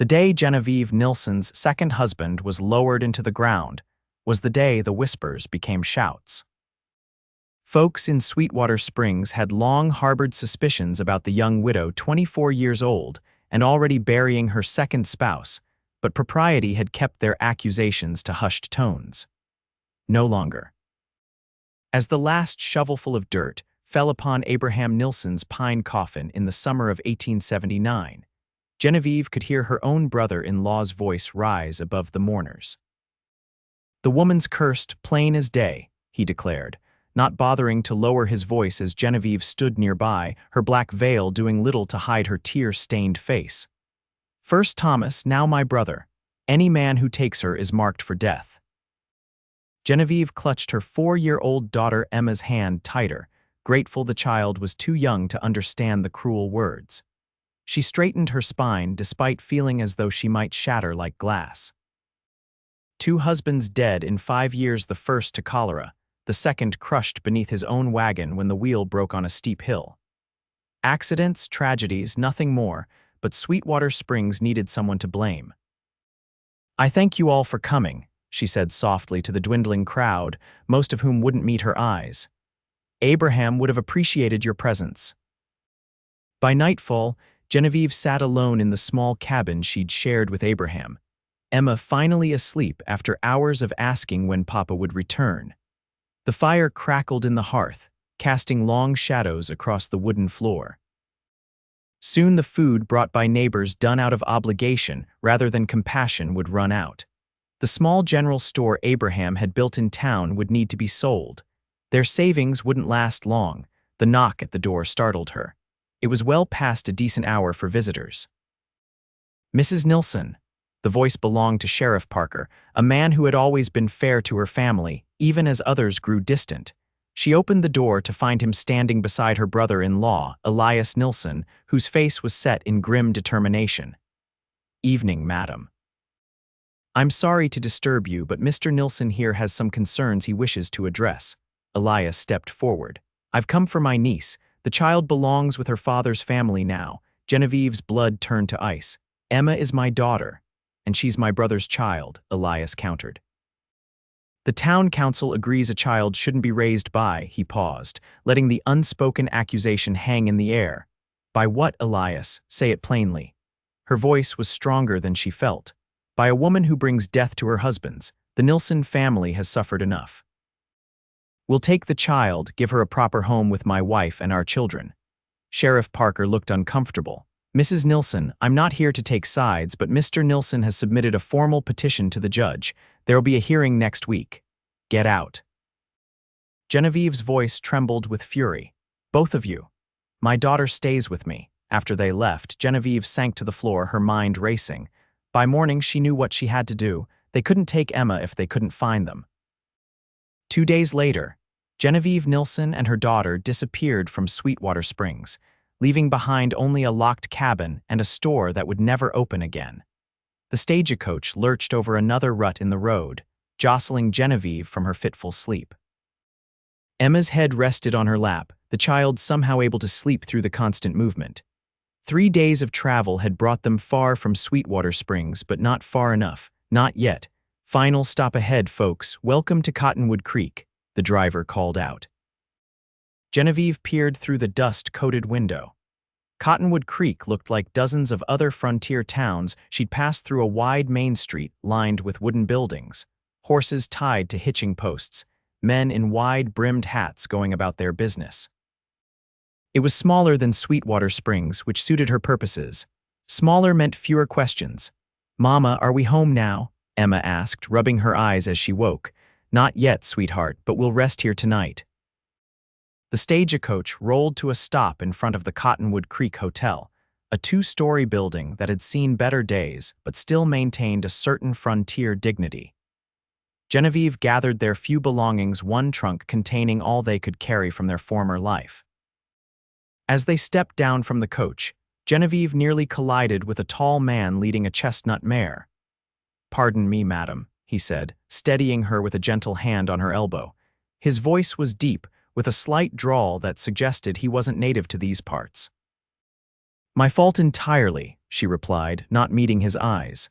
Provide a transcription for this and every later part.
The day Genevieve Nilsson's second husband was lowered into the ground was the day the whispers became shouts. Folks in Sweetwater Springs had long harbored suspicions about the young widow, 24 years old, and already burying her second spouse, but propriety had kept their accusations to hushed tones. No longer. As the last shovelful of dirt fell upon Abraham Nilsson's pine coffin in the summer of 1879, Genevieve could hear her own brother-in-law's voice rise above the mourners. "The woman's cursed, plain as day," he declared, not bothering to lower his voice as Genevieve stood nearby, her black veil doing little to hide her tear-stained face. "First Thomas, now my brother. Any man who takes her is marked for death." Genevieve clutched her 4-year-old daughter Emma's hand tighter, grateful the child was too young to understand the cruel words. She straightened her spine despite feeling as though she might shatter like glass. 2 husbands dead in 5 years, the first to cholera, the second crushed beneath his own wagon when the wheel broke on a steep hill. Accidents, tragedies, nothing more, but Sweetwater Springs needed someone to blame. "I thank you all for coming," she said softly to the dwindling crowd, most of whom wouldn't meet her eyes. "Abraham would have appreciated your presence." By nightfall, Genevieve sat alone in the small cabin she'd shared with Abraham, Emma finally asleep after hours of asking when Papa would return. The fire crackled in the hearth, casting long shadows across the wooden floor. Soon the food brought by neighbors done out of obligation rather than compassion would run out. The small general store Abraham had built in town would need to be sold. Their savings wouldn't last long. The knock at the door startled her. It was well past a decent hour for visitors. "Mrs. Nilsson." The voice belonged to Sheriff Parker, a man who had always been fair to her family, even as others grew distant. She opened the door to find him standing beside her brother-in-law, Elias Nilsson, whose face was set in grim determination. "Evening, madam. I'm sorry to disturb you, but Mr. Nilsson here has some concerns he wishes to address." Elias stepped forward. "I've come for my niece. The child belongs with her father's family now." Genevieve's blood turned to ice. "Emma is my daughter, and she's my brother's child," Elias countered. "The town council agrees a child shouldn't be raised by," he paused, letting the unspoken accusation hang in the air. "By what, Elias? Say it plainly." Her voice was stronger than she felt. "By a woman who brings death to her husbands. The Nilsson family has suffered enough. We'll take the child, give her a proper home with my wife and our children." Sheriff Parker looked uncomfortable. "Mrs. Nilsson, I'm not here to take sides, but Mr. Nilsson has submitted a formal petition to the judge. There'll be a hearing next week. Get out." Genevieve's voice trembled with fury. "Both of you. My daughter stays with me." After they left, Genevieve sank to the floor, her mind racing. By morning, she knew what she had to do. They couldn't take Emma if they couldn't find them. 2 days later, Genevieve Nilsson and her daughter disappeared from Sweetwater Springs, leaving behind only a locked cabin and a store that would never open again. The stagecoach lurched over another rut in the road, jostling Genevieve from her fitful sleep. Emma's head rested on her lap, the child somehow able to sleep through the constant movement. 3 days of travel had brought them far from Sweetwater Springs, but not far enough. Not yet. "Final stop ahead, folks. Welcome to Cottonwood Creek," the driver called out. Genevieve peered through the dust-coated window. Cottonwood Creek looked like dozens of other frontier towns she'd passed through a wide main street lined with wooden buildings, horses tied to hitching posts, men in wide-brimmed hats going about their business. It was smaller than Sweetwater Springs, which suited her purposes. Smaller meant fewer questions. "Mama, are we home now?" Emma asked, rubbing her eyes as she woke. "Not yet, sweetheart, but we'll rest here tonight." The stagecoach rolled to a stop in front of the Cottonwood Creek Hotel, a 2-story building that had seen better days but still maintained a certain frontier dignity. Genevieve gathered their few belongings, one trunk containing all they could carry from their former life. As they stepped down from the coach, Genevieve nearly collided with a tall man leading a chestnut mare. "Pardon me, madam," he said, steadying her with a gentle hand on her elbow. His voice was deep, with a slight drawl that suggested he wasn't native to these parts. "My fault entirely," she replied, not meeting his eyes.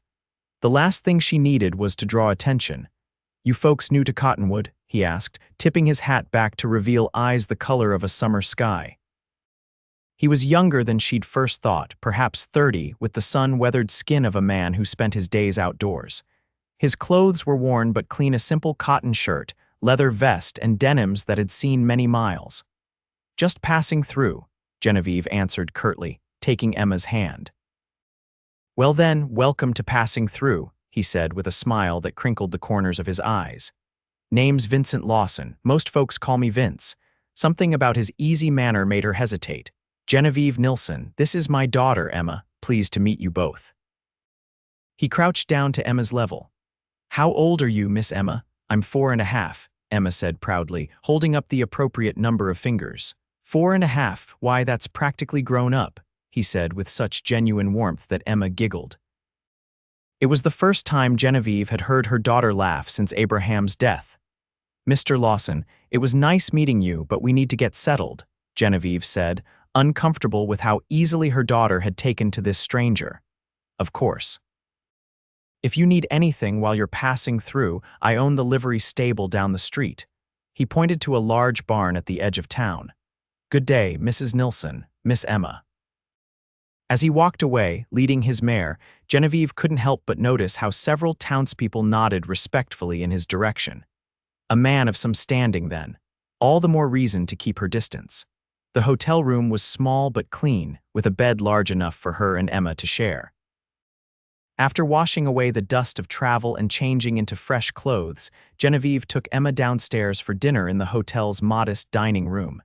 The last thing she needed was to draw attention. You folks new to Cottonwood? He asked, tipping his hat back to reveal eyes the color of a summer sky. He was younger than she'd first thought, perhaps 30, with the sun-weathered skin of a man who spent his days outdoors. His clothes were worn but clean, a simple cotton shirt, leather vest, and denims that had seen many miles. Just passing through, Genevieve answered curtly, taking Emma's hand. Well then, welcome to Passing Through, he said with a smile that crinkled the corners of his eyes. Name's Vincent Lawson. Most folks call me Vince. Something about his easy manner made her hesitate. Genevieve Nilsson, this is my daughter, Emma. Pleased to meet you both. He crouched down to Emma's level. How old are you, Miss Emma? I'm 4.5, Emma said proudly, holding up the appropriate number of fingers. 4.5, why that's practically grown up, he said with such genuine warmth that Emma giggled. It was the first time Genevieve had heard her daughter laugh since Abraham's death. Mr. Lawson, it was nice meeting you, but we need to get settled, Genevieve said, uncomfortable with how easily her daughter had taken to this stranger. Of course. If you need anything while you're passing through, I own the livery stable down the street. He pointed to a large barn at the edge of town. Good day, Mrs. Nilsson, Miss Emma. As he walked away, leading his mare, Genevieve couldn't help but notice how several townspeople nodded respectfully in his direction. A man of some standing then. All the more reason to keep her distance. The hotel room was small but clean, with a bed large enough for her and Emma to share. After washing away the dust of travel and changing into fresh clothes, Genevieve took Emma downstairs for dinner in the hotel's modest dining room.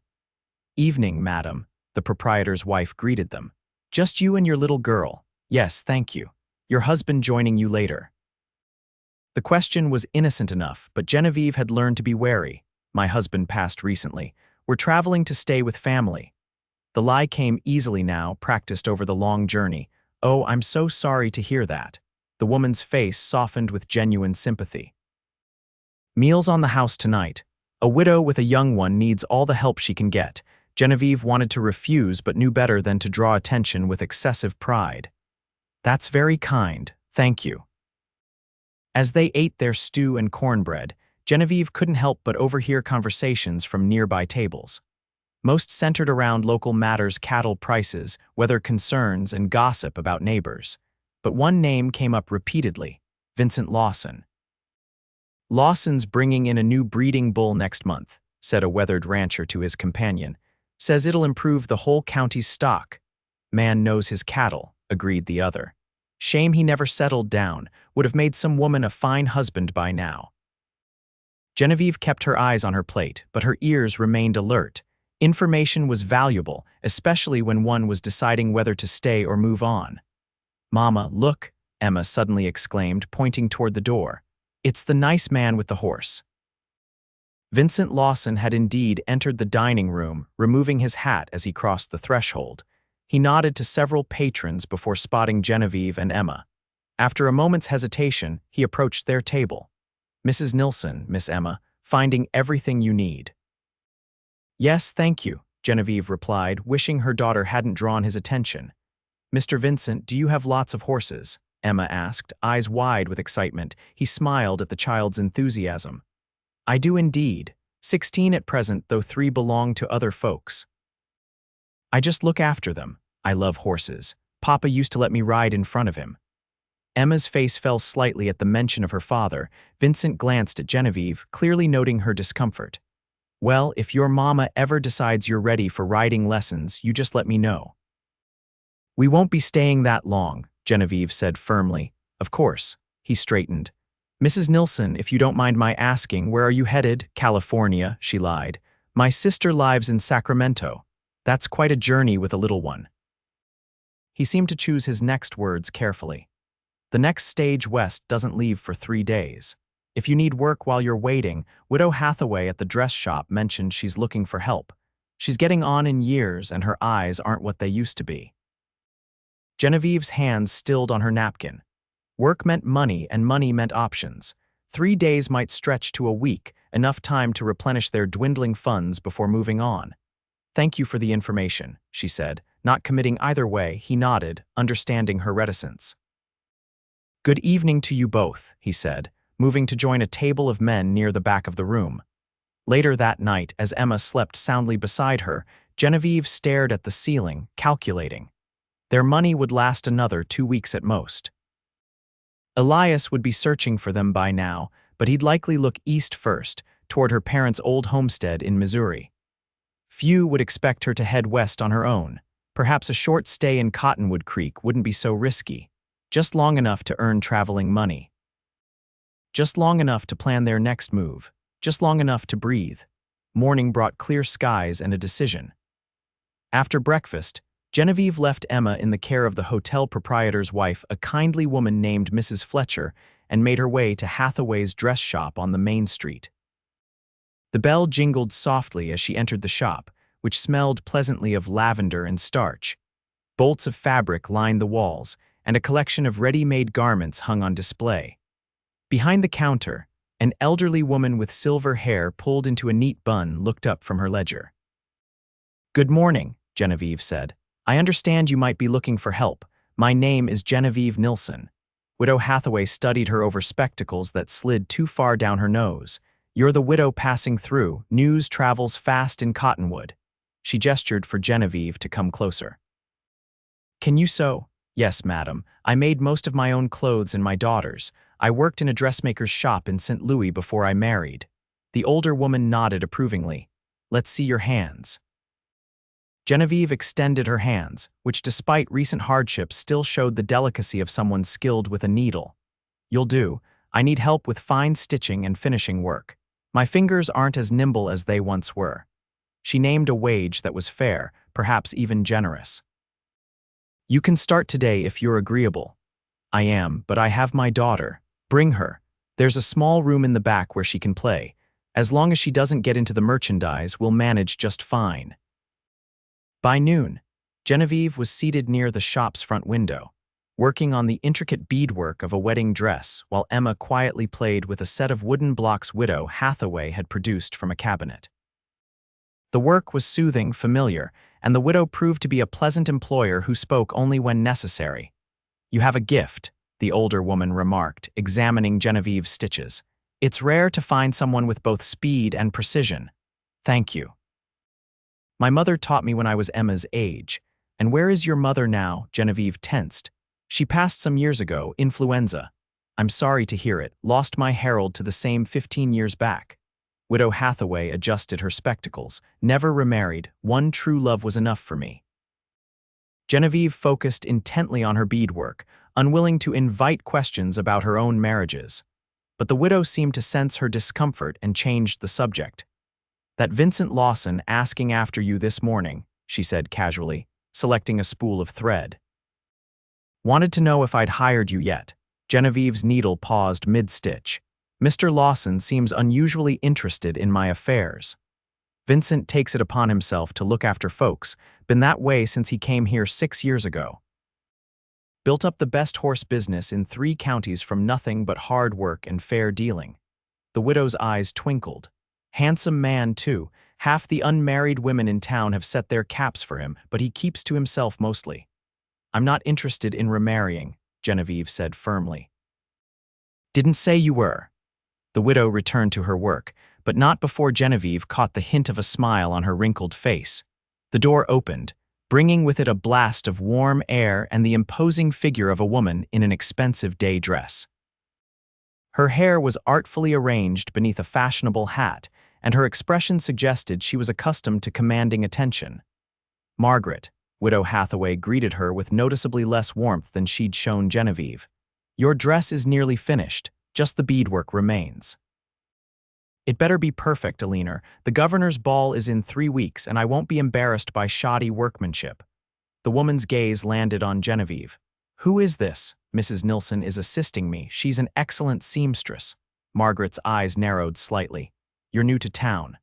Evening, madam, the proprietor's wife greeted them. Just you and your little girl. Yes, thank you. Your husband joining you later. The question was innocent enough, but Genevieve had learned to be wary. My husband passed recently. We're traveling to stay with family. The lie came easily now, practiced over the long journey. Oh, I'm so sorry to hear that. The woman's face softened with genuine sympathy. Meals on the house tonight. A widow with a young one needs all the help she can get. Genevieve wanted to refuse but knew better than to draw attention with excessive pride. That's very kind, thank you. As they ate their stew and cornbread, Genevieve couldn't help but overhear conversations from nearby tables. Most centered around local matters, cattle prices, weather concerns, and gossip about neighbors. But one name came up repeatedly, Vincent Lawson. Lawson's bringing in a new breeding bull next month, said a weathered rancher to his companion. Says it'll improve the whole county's stock. Man knows his cattle, agreed the other. Shame he never settled down, would have made some woman a fine husband by now. Genevieve kept her eyes on her plate, but her ears remained alert. Information was valuable, especially when one was deciding whether to stay or move on. Mama, look, Emma suddenly exclaimed, pointing toward the door. It's the nice man with the horse. Vincent Lawson had indeed entered the dining room, removing his hat as he crossed the threshold. He nodded to several patrons before spotting Genevieve and Emma. After a moment's hesitation, he approached their table. Mrs. Nilsson, Miss Emma, finding everything you need. Yes, thank you, Genevieve replied, wishing her daughter hadn't drawn his attention. Mr. Vincent, do you have lots of horses? Emma asked, eyes wide with excitement. He smiled at the child's enthusiasm. I do indeed. 16 at present, though 3 belong to other folks. I just look after them. I love horses. Papa used to let me ride in front of him. Emma's face fell slightly at the mention of her father. Vincent glanced at Genevieve, clearly noting her discomfort. Well, if your mama ever decides you're ready for riding lessons, you just let me know. We won't be staying that long, Genevieve said firmly. Of course. He straightened. Mrs. Nilsson, if you don't mind my asking, where are you headed? California, she lied. My sister lives in Sacramento. That's quite a journey with a little one. He seemed to choose his next words carefully. The next stage west doesn't leave for 3 days. If you need work while you're waiting, Widow Hathaway at the dress shop mentioned she's looking for help. She's getting on in years and her eyes aren't what they used to be. Genevieve's hands stilled on her napkin. Work meant money and money meant options. 3 days might stretch to a week, enough time to replenish their dwindling funds before moving on. Thank you for the information, she said, Not committing either way, he nodded, understanding her reticence. "Good evening to you both," he said, moving to join a table of men near the back of the room. Later that night, as Emma slept soundly beside her, Genevieve stared at the ceiling, calculating. Their money would last another 2 weeks at most. Elias would be searching for them by now, but he'd likely look east first, toward her parents' old homestead in Missouri. Few would expect her to head west on her own. Perhaps a short stay in Cottonwood Creek wouldn't be so risky, just long enough to earn traveling money. Just long enough to plan their next move, just long enough to breathe. Morning brought clear skies and a decision. After breakfast, Genevieve left Emma in the care of the hotel proprietor's wife, a kindly woman named Mrs. Fletcher, and made her way to Hathaway's dress shop on the main street. The bell jingled softly as she entered the shop, which smelled pleasantly of lavender and starch. Bolts of fabric lined the walls, and a collection of ready-made garments hung on display. Behind the counter, an elderly woman with silver hair pulled into a neat bun looked up from her ledger. "Good morning," Genevieve said. "I understand you might be looking for help. My name is Genevieve Nilsson." Widow Hathaway studied her over spectacles that slid too far down her nose. "You're the widow passing through. News travels fast in Cottonwood." She gestured for Genevieve to come closer. "Can you sew?" "Yes, madam. I made most of my own clothes and my daughter's. I worked in a dressmaker's shop in St. Louis before I married." The older woman nodded approvingly. "Let's see your hands." Genevieve extended her hands, which despite recent hardships still showed the delicacy of someone skilled with a needle. "You'll do. I need help with fine stitching and finishing work. My fingers aren't as nimble as they once were." She named a wage that was fair, perhaps even generous. "You can start today if you're agreeable." "I am, but I have my daughter. Bring her. There's a small room in the back where she can play. As long as she doesn't get into the merchandise, we'll manage just fine." By noon, Genevieve was seated near the shop's front window, working on the intricate beadwork of a wedding dress while Emma quietly played with a set of wooden blocks Widow Hathaway had produced from a cabinet. The work was soothing, familiar, and the widow proved to be a pleasant employer who spoke only when necessary. "You have a gift," the older woman remarked, examining Genevieve's stitches. "It's rare to find someone with both speed and precision." "Thank you." "My mother taught me when I was Emma's age." "And where is your mother now?" Genevieve tensed. "She passed some years ago, influenza." "I'm sorry to hear it. Lost my Harold to the same 15 years back." Widow Hathaway adjusted her spectacles. "Never remarried. One true love was enough for me." Genevieve focused intently on her beadwork, unwilling to invite questions about her own marriages. But the widow seemed to sense her discomfort and changed the subject. "That Vincent Lawson asking after you this morning," she said casually, selecting a spool of thread. "Wanted to know if I'd hired you yet." Genevieve's needle paused mid-stitch. "Mr. Lawson seems unusually interested in my affairs. Vincent takes it upon himself to look after folks, been that way since he came here 6 years ago. Built up the best horse business in 3 counties from nothing but hard work and fair dealing." The widow's eyes twinkled. "Handsome man, too. Half the unmarried women in town have set their caps for him, but he keeps to himself mostly." "I'm not interested in remarrying," Genevieve said firmly. "Didn't say you were." The widow returned to her work, but not before Genevieve caught the hint of a smile on her wrinkled face. The door opened, bringing with it a blast of warm air and the imposing figure of a woman in an expensive day dress. Her hair was artfully arranged beneath a fashionable hat, and her expression suggested she was accustomed to commanding attention. "Margaret," Widow Hathaway greeted her with noticeably less warmth than she'd shown Genevieve. "Your dress is nearly finished, just the beadwork remains." "It better be perfect, Alina. The governor's ball is in 3 weeks, and I won't be embarrassed by shoddy workmanship." The woman's gaze landed on Genevieve. "Who is this?" "Mrs. Nilsson is assisting me. She's an excellent seamstress." Margaret's eyes narrowed slightly. "You're new to town."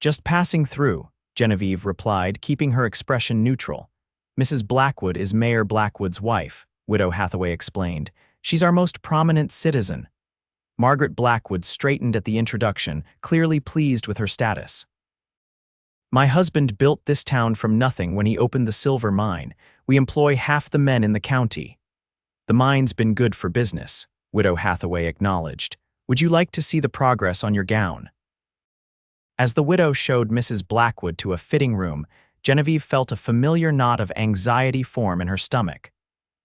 "Just passing through," Genevieve replied, keeping her expression neutral. "Mrs. Blackwood is Mayor Blackwood's wife," Widow Hathaway explained. "She's our most prominent citizen." Margaret Blackwood straightened at the introduction, clearly pleased with her status. My husband built this town from nothing when he opened the silver mine. We employ half the men in the county. The mine's been good for business, Widow Hathaway acknowledged. Would you like to see the progress on your gown? As the widow showed Mrs. Blackwood to a fitting room, Genevieve felt a familiar knot of anxiety form in her stomach.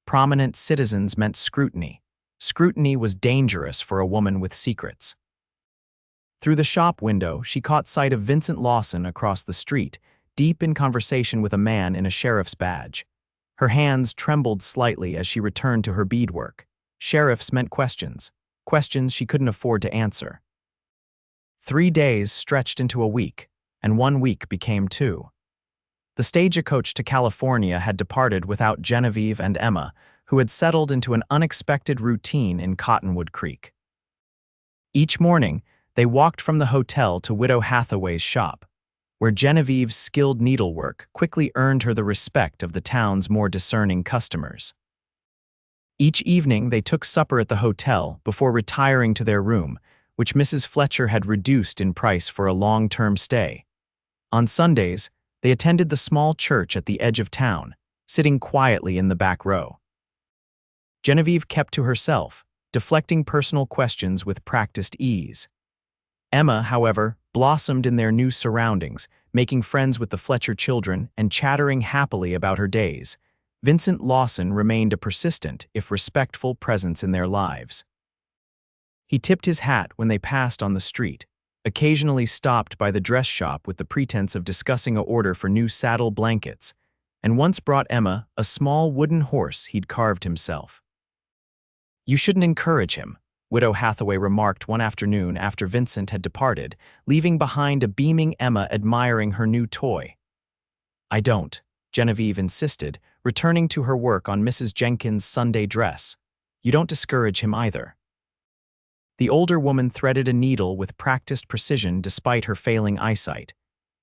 Prominent citizens meant scrutiny. Scrutiny was dangerous for a woman with secrets. Through the shop window, she caught sight of Vincent Lawson across the street, deep in conversation with a man in a sheriff's badge. Her hands trembled slightly as she returned to her beadwork. Sheriffs meant questions. Questions she couldn't afford to answer. 3 days stretched into a week, and 1 week became 2. The stagecoach to California had departed without Genevieve and Emma, who had settled into an unexpected routine in Cottonwood Creek. Each morning, they walked from the hotel to Widow Hathaway's shop, where Genevieve's skilled needlework quickly earned her the respect of the town's more discerning customers. Each evening, they took supper at the hotel before retiring to their room, which Mrs. Fletcher had reduced in price for a long-term stay. On Sundays, they attended the small church at the edge of town, sitting quietly in the back row. Genevieve kept to herself, deflecting personal questions with practiced ease. Emma, however, blossomed in their new surroundings, making friends with the Fletcher children and chattering happily about her days. Vincent Lawson remained a persistent, if respectful, presence in their lives. He tipped his hat when they passed on the street, occasionally stopped by the dress shop with the pretense of discussing an order for new saddle blankets, and once brought Emma a small wooden horse he'd carved himself. "You shouldn't encourage him," Widow Hathaway remarked one afternoon after Vincent had departed, leaving behind a beaming Emma admiring her new toy. "I don't," Genevieve insisted, returning to her work on Mrs. Jenkins' Sunday dress. "You don't discourage him either." The older woman threaded a needle with practiced precision despite her failing eyesight.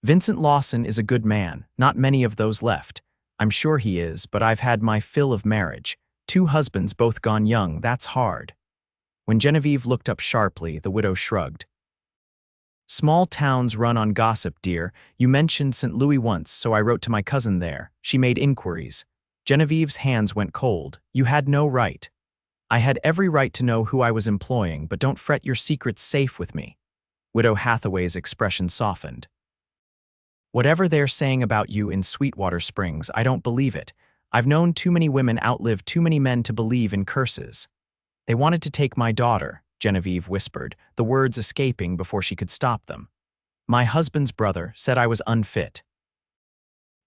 "Vincent Lawson is a good man, not many of those left. I'm sure he is, but I've had my fill of marriage. 2 husbands both gone young, that's hard." When Genevieve looked up sharply, the widow shrugged. "Small towns run on gossip, dear. You mentioned St. Louis once, so I wrote to my cousin there." She made inquiries. Genevieve's hands went cold. "You had no right." "I had every right to know who I was employing, but don't fret your secrets safe with me." Widow Hathaway's expression softened. "Whatever they're saying about you in Sweetwater Springs, I don't believe it. I've known too many women outlive too many men to believe in curses." "They wanted to take my daughter," Genevieve whispered, the words escaping before she could stop them. "My husband's brother said I was unfit."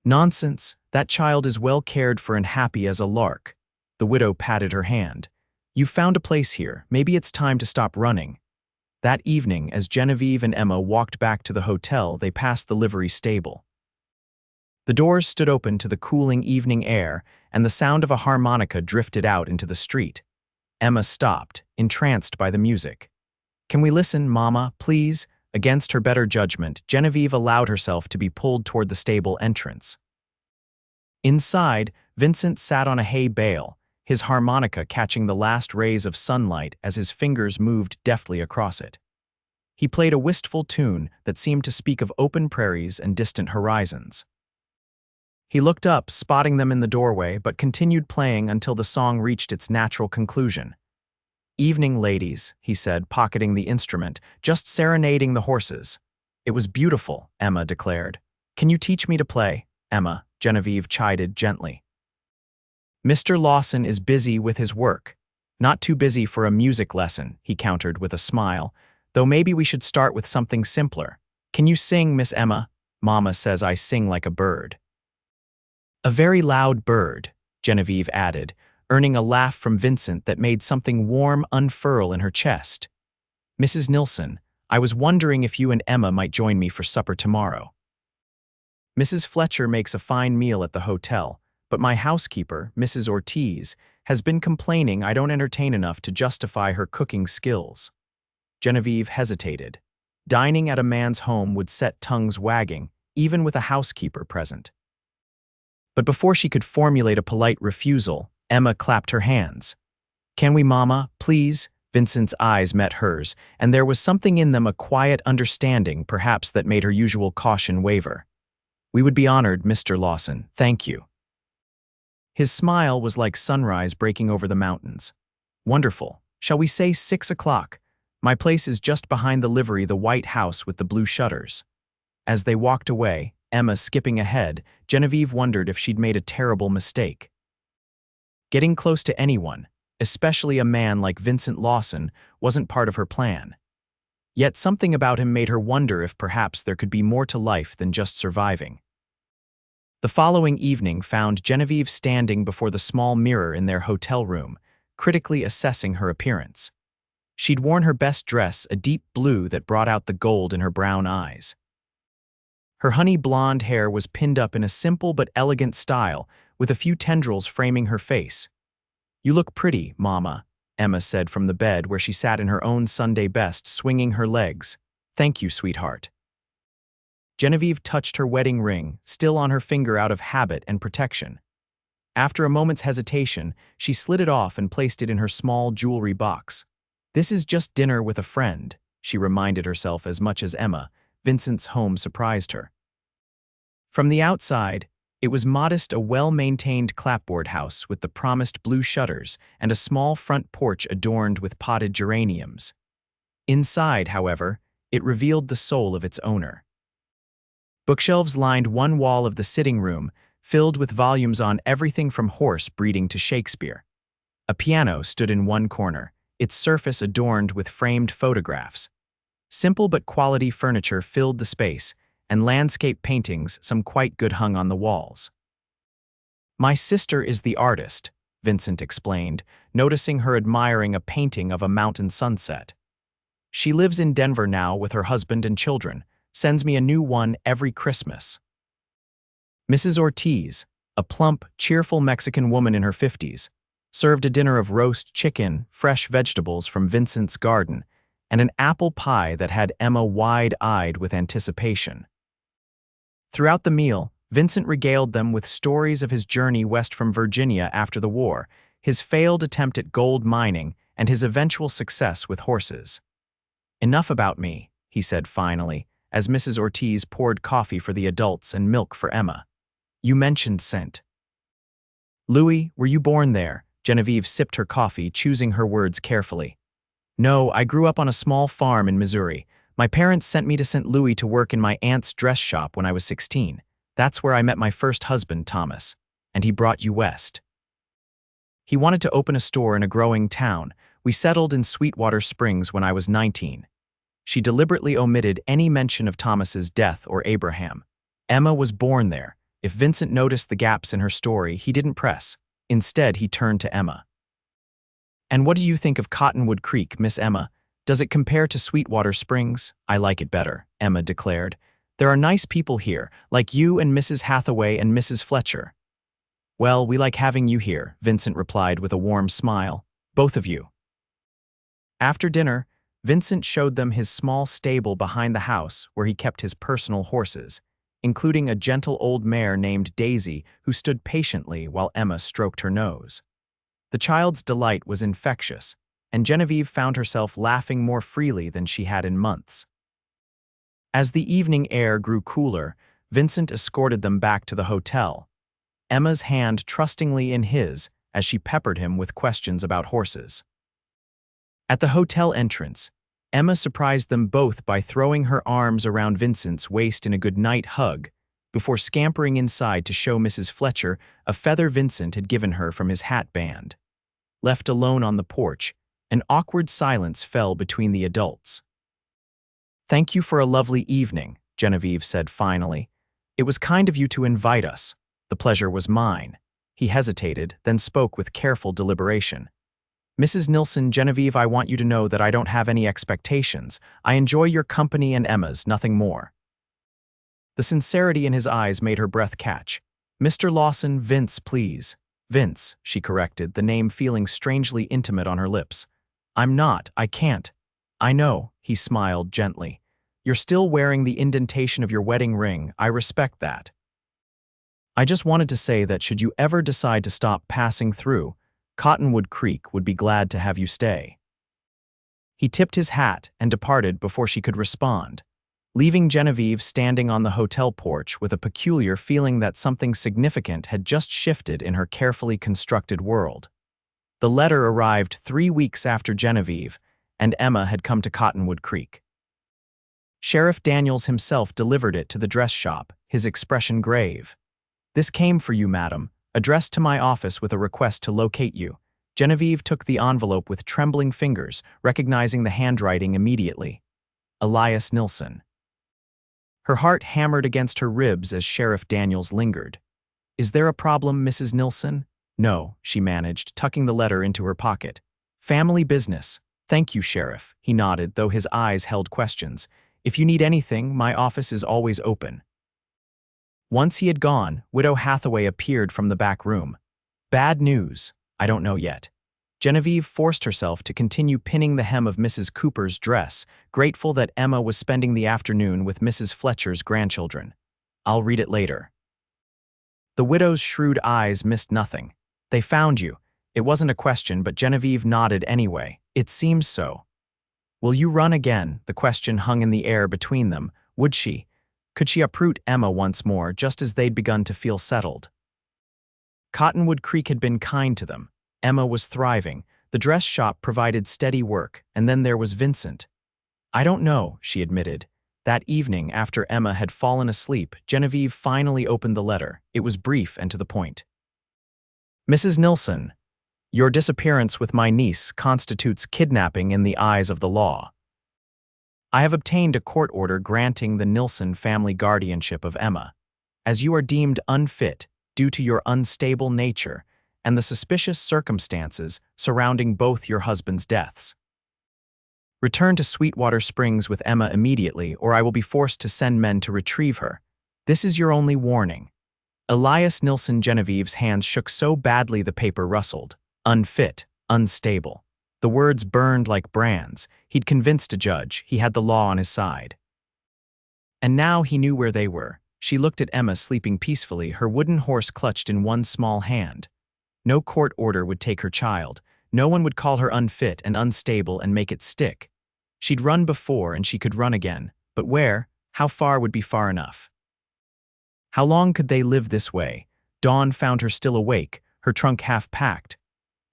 "Nonsense. That child is well cared for and happy as a lark." The widow patted her hand. "You've found a place here. Maybe it's time to stop running." That evening, as Genevieve and Emma walked back to the hotel, they passed the livery stable. The doors stood open to the cooling evening air, and the sound of a harmonica drifted out into the street. Emma stopped, entranced by the music. "Can we listen, Mama, please?" Against her better judgment, Genevieve allowed herself to be pulled toward the stable entrance. Inside, Vincent sat on a hay bale, his harmonica catching the last rays of sunlight as his fingers moved deftly across it. He played a wistful tune that seemed to speak of open prairies and distant horizons. He looked up, spotting them in the doorway, but continued playing until the song reached its natural conclusion. "Evening, ladies," he said, pocketing the instrument, "just serenading the horses." "It was beautiful," Emma declared. "Can you teach me to play?" "Emma," Genevieve chided gently. "Mr. Lawson is busy with his work." "Not too busy for a music lesson," he countered with a smile, "though maybe we should start with something simpler. Can you sing, Miss Emma? Mama says I sing like a bird." "A very loud bird," Genevieve added, earning a laugh from Vincent that made something warm unfurl in her chest. "Mrs. Nilsson, I was wondering if you and Emma might join me for supper tomorrow. Mrs. Fletcher makes a fine meal at the hotel, but my housekeeper, Mrs. Ortiz, has been complaining I don't entertain enough to justify her cooking skills." Genevieve hesitated. Dining at a man's home would set tongues wagging, even with a housekeeper present. But before she could formulate a polite refusal, Emma clapped her hands. "Can we, Mama, please?" Vincent's eyes met hers, and there was something in them, a quiet understanding, perhaps, that made her usual caution waver. We would be honored, Mr. Lawson. Thank you. His smile was like sunrise breaking over the mountains. Wonderful. Shall we say 6 o'clock? My place is just behind the livery, the white house with the blue shutters. As they walked away, Emma skipping ahead, Genevieve wondered if she'd made a terrible mistake. Getting close to anyone, especially a man like Vincent Lawson, wasn't part of her plan. Yet something about him made her wonder if perhaps there could be more to life than just surviving. The following evening found Genevieve standing before the small mirror in their hotel room, critically assessing her appearance. She'd worn her best dress, a deep blue that brought out the gold in her brown eyes. Her honey blonde hair was pinned up in a simple but elegant style, with a few tendrils framing her face. "You look pretty, Mama," Emma said from the bed where she sat in her own Sunday best, swinging her legs. "Thank you, sweetheart." Genevieve touched her wedding ring, still on her finger out of habit and protection. After a moment's hesitation, she slid it off and placed it in her small jewelry box. "This is just dinner with a friend," she reminded herself as much as Emma. Vincent's home surprised her. From the outside, it was modest, a well-maintained clapboard house with the promised blue shutters and a small front porch adorned with potted geraniums. Inside, however, it revealed the soul of its owner. Bookshelves lined one wall of the sitting room, filled with volumes on everything from horse breeding to Shakespeare. A piano stood in one corner, its surface adorned with framed photographs. Simple but quality furniture filled the space, and landscape paintings, some quite good, hung on the walls. "My sister is the artist," Vincent explained, noticing her admiring a painting of a mountain sunset. "She lives in Denver now with her husband and children, sends me a new one every Christmas." Mrs. Ortiz, a plump, cheerful Mexican woman in her 50s, served a dinner of roast chicken, fresh vegetables from Vincent's garden, and an apple pie that had Emma wide-eyed with anticipation. Throughout the meal, Vincent regaled them with stories of his journey west from Virginia after the war, his failed attempt at gold mining, and his eventual success with horses. "Enough about me," he said finally, as Mrs. Ortiz poured coffee for the adults and milk for Emma. "You mentioned St. Louis, were you born there?" Genevieve sipped her coffee, choosing her words carefully. "No, I grew up on a small farm in Missouri. My parents sent me to St. Louis to work in my aunt's dress shop when I was 16. That's where I met my first husband, Thomas, and he brought you west. He wanted to open a store in a growing town. We settled in Sweetwater Springs when I was 19. She deliberately omitted any mention of Thomas's death or Abraham. Emma was born there. If Vincent noticed the gaps in her story, he didn't press. Instead, he turned to Emma. "And what do you think of Cottonwood Creek, Miss Emma? Does it compare to Sweetwater Springs?" "I like it better," Emma declared. "There are nice people here, like you and Mrs. Hathaway and Mrs. Fletcher." "Well, we like having you here," Vincent replied with a warm smile. "Both of you." After dinner, Vincent showed them his small stable behind the house where he kept his personal horses, including a gentle old mare named Daisy who stood patiently while Emma stroked her nose. The child's delight was infectious, and Genevieve found herself laughing more freely than she had in months. As the evening air grew cooler, Vincent escorted them back to the hotel, Emma's hand trustingly in his as she peppered him with questions about horses. At the hotel entrance, Emma surprised them both by throwing her arms around Vincent's waist in a goodnight hug, before scampering inside to show Mrs. Fletcher a feather Vincent had given her from his hat band. Left alone on the porch, an awkward silence fell between the adults. "Thank you for a lovely evening," Genevieve said finally. "It was kind of you to invite us. The pleasure was mine." He hesitated, then spoke with careful deliberation. "Mrs. Nilsson, Genevieve, I want you to know that I don't have any expectations. I enjoy your company and Emma's, nothing more." The sincerity in his eyes made her breath catch. "Mr. Lawson, Vince, please." "Vince," she corrected, the name feeling strangely intimate on her lips. "I'm not, I can't." "I know," he smiled gently. "You're still wearing the indentation of your wedding ring. I respect that. I just wanted to say that should you ever decide to stop passing through, Cottonwood Creek would be glad to have you stay." He tipped his hat and departed before she could respond. leaving Genevieve standing on the hotel porch with a peculiar feeling that something significant had just shifted in her carefully constructed world. The letter arrived 3 weeks after Genevieve and Emma had come to Cottonwood Creek. Sheriff Daniels himself delivered it to the dress shop, his expression grave. "This came for you, madam, addressed to my office with a request to locate you." Genevieve took the envelope with trembling fingers, recognizing the handwriting immediately. Elias Nilsson. Her heart hammered against her ribs as Sheriff Daniels lingered. "Is there a problem, Mrs. Nilsson?" "No," she managed, tucking the letter into her pocket. "Family business." "Thank you, Sheriff," he nodded, though his eyes held questions. "If you need anything, my office is always open." Once he had gone, Widow Hathaway appeared from the back room. "Bad news. I don't know yet." Genevieve forced herself to continue pinning the hem of Mrs. Cooper's dress, grateful that Emma was spending the afternoon with Mrs. Fletcher's grandchildren. "I'll read it later." The widow's shrewd eyes missed nothing. "They found you." It wasn't a question, but Genevieve nodded anyway. "It seems so." "Will you run again?" The question hung in the air between them. Would she? Could she uproot Emma once more, just as they'd begun to feel settled? Cottonwood Creek had been kind to them. Emma was thriving. The dress shop provided steady work, and then there was Vincent. "I don't know," she admitted. That evening, after Emma had fallen asleep, Genevieve finally opened the letter. It was brief and to the point. "Mrs. Nilsson, your disappearance with my niece constitutes kidnapping in the eyes of the law. I have obtained a court order granting the Nilsson family guardianship of Emma. As you are deemed unfit due to your unstable nature and the suspicious circumstances surrounding both your husband's deaths. Return to Sweetwater Springs with Emma immediately, or I will be forced to send men to retrieve her. This is your only warning." Elias Nilsson. Genevieve's hands shook so badly the paper rustled. Unfit, unstable. The words burned like brands. He'd convinced a judge. He had the law on his side. And now he knew where they were. She looked at Emma sleeping peacefully, her wooden horse clutched in one small hand. No court order would take her child. No one would call her unfit and unstable and make it stick. She'd run before and she could run again. But where? How far would be far enough? How long could they live this way? Dawn found her still awake, her trunk half packed.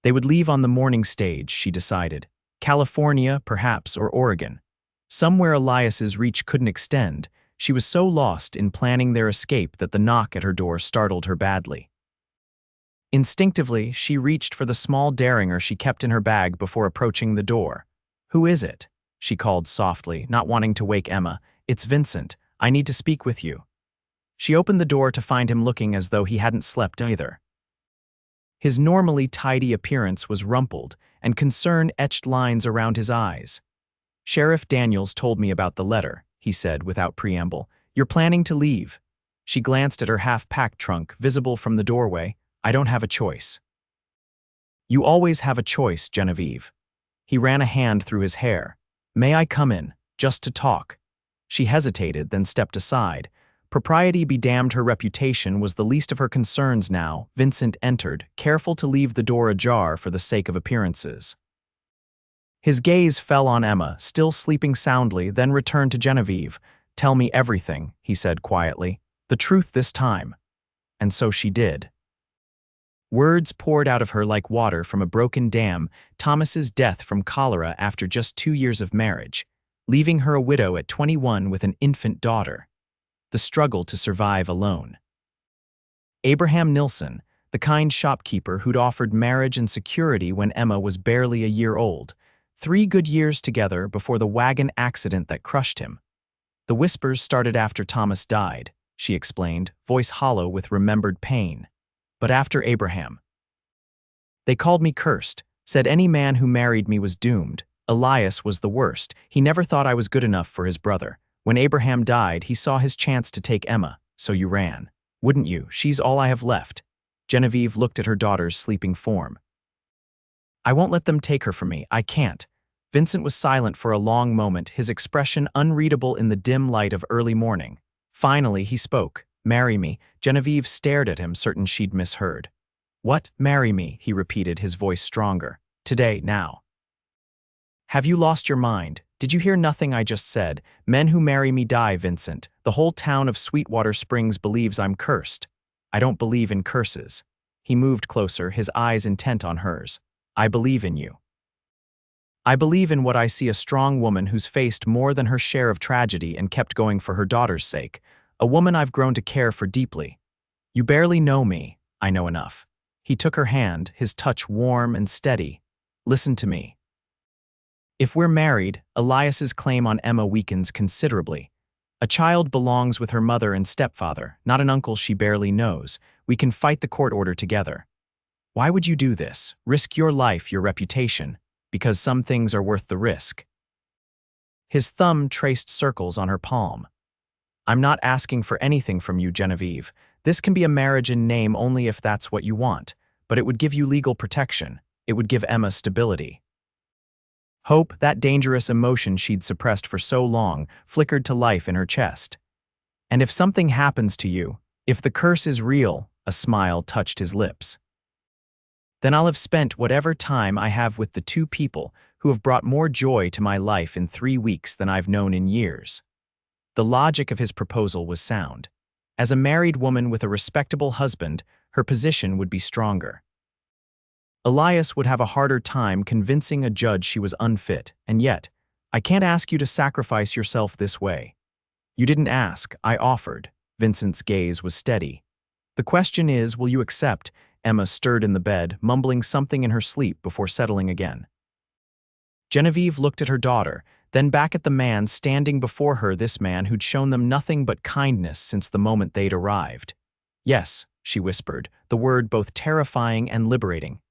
They would leave on the morning stage, she decided. California, perhaps, or Oregon. Somewhere Elias's reach couldn't extend. She was so lost in planning their escape that the knock at her door startled her badly. Instinctively, she reached for the small derringer she kept in her bag before approaching the door. "Who is it?" she called softly, not wanting to wake Emma. "It's Vincent. I need to speak with you." She opened the door to find him looking as though he hadn't slept either. His normally tidy appearance was rumpled, and concern etched lines around his eyes. "Sheriff Daniels told me about the letter," he said without preamble. "You're planning to leave." She glanced at her half-packed trunk, visible from the doorway. "I don't have a choice." "You always have a choice, Genevieve." He ran a hand through his hair. "May I come in, just to talk?" She hesitated, then stepped aside. Propriety be damned, her reputation was the least of her concerns now. Vincent entered, careful to leave the door ajar for the sake of appearances. His gaze fell on Emma, still sleeping soundly, then returned to Genevieve. "Tell me everything," he said quietly. "The truth this time." And so she did. Words poured out of her like water from a broken dam. Thomas's death from cholera after just 2 years of marriage, leaving her a widow at 21 with an infant daughter. The struggle to survive alone. Abraham Nilsson, the kind shopkeeper who'd offered marriage and security when Emma was barely a year old. 3 good years together before the wagon accident that crushed him. "The whispers started after Thomas died," she explained, voice hollow with remembered pain. "But after Abraham. They called me cursed, said any man who married me was doomed. Elias was the worst. He never thought I was good enough for his brother. When Abraham died, he saw his chance to take Emma, so you ran. Wouldn't you? She's all I have left." Genevieve looked at her daughter's sleeping form. "I won't let them take her from me. I can't." Vincent was silent for a long moment, his expression unreadable in the dim light of early morning. Finally, he spoke. "Marry me." Genevieve stared at him, certain she'd misheard. "What? Marry me?" he repeated, his voice stronger. "Today, now." "Have you lost your mind? Did you hear nothing I just said? Men who marry me die, Vincent. The whole town of Sweetwater Springs believes I'm cursed. I don't believe in curses. He moved closer, his eyes intent on hers. I believe in you. I believe in what I see: a strong woman who's faced more than her share of tragedy and kept going for her daughter's sake. A woman I've grown to care for deeply. You barely know me. I know enough. He took her hand, his touch warm and steady. Listen to me. If we're married, Elias's claim on Emma weakens considerably. A child belongs with her mother and stepfather, not an uncle she barely knows. We can fight the court order together. Why would you do this? Risk your life, your reputation, because some things are worth the risk. His thumb traced circles on her palm. I'm not asking for anything from you, Genevieve. This can be a marriage in name only if that's what you want, but it would give you legal protection. It would give Emma stability. Hope, that dangerous emotion she'd suppressed for so long, flickered to life in her chest. And if something happens to you, if the curse is real, a smile touched his lips. Then I'll have spent whatever time I have with the two people who have brought more joy to my life in 3 weeks than I've known in years. The logic of his proposal was sound. As a married woman with a respectable husband, her position would be stronger. Elias would have a harder time convincing a judge she was unfit, and yet, I can't ask you to sacrifice yourself this way. You didn't ask, I offered. Vincent's gaze was steady. The question is, will you accept? Emma stirred in the bed, mumbling something in her sleep before settling again. Genevieve looked at her daughter, then back at the man standing before her, this man who'd shown them nothing but kindness since the moment they'd arrived. Yes, she whispered, the word both terrifying and liberating.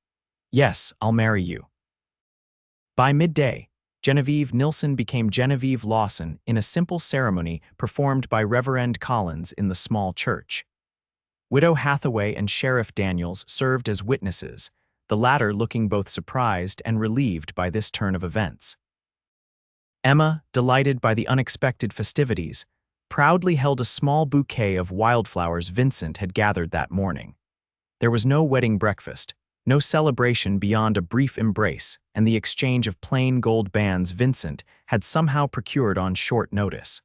Yes, I'll marry you. By midday, Genevieve Nilsson became Genevieve Lawson in a simple ceremony performed by Reverend Collins in the small church. Widow Hathaway and Sheriff Daniels served as witnesses, the latter looking both surprised and relieved by this turn of events. Emma, delighted by the unexpected festivities, proudly held a small bouquet of wildflowers Vincent had gathered that morning. There was no wedding breakfast, no celebration beyond a brief embrace and the exchange of plain gold bands Vincent had somehow procured on short notice.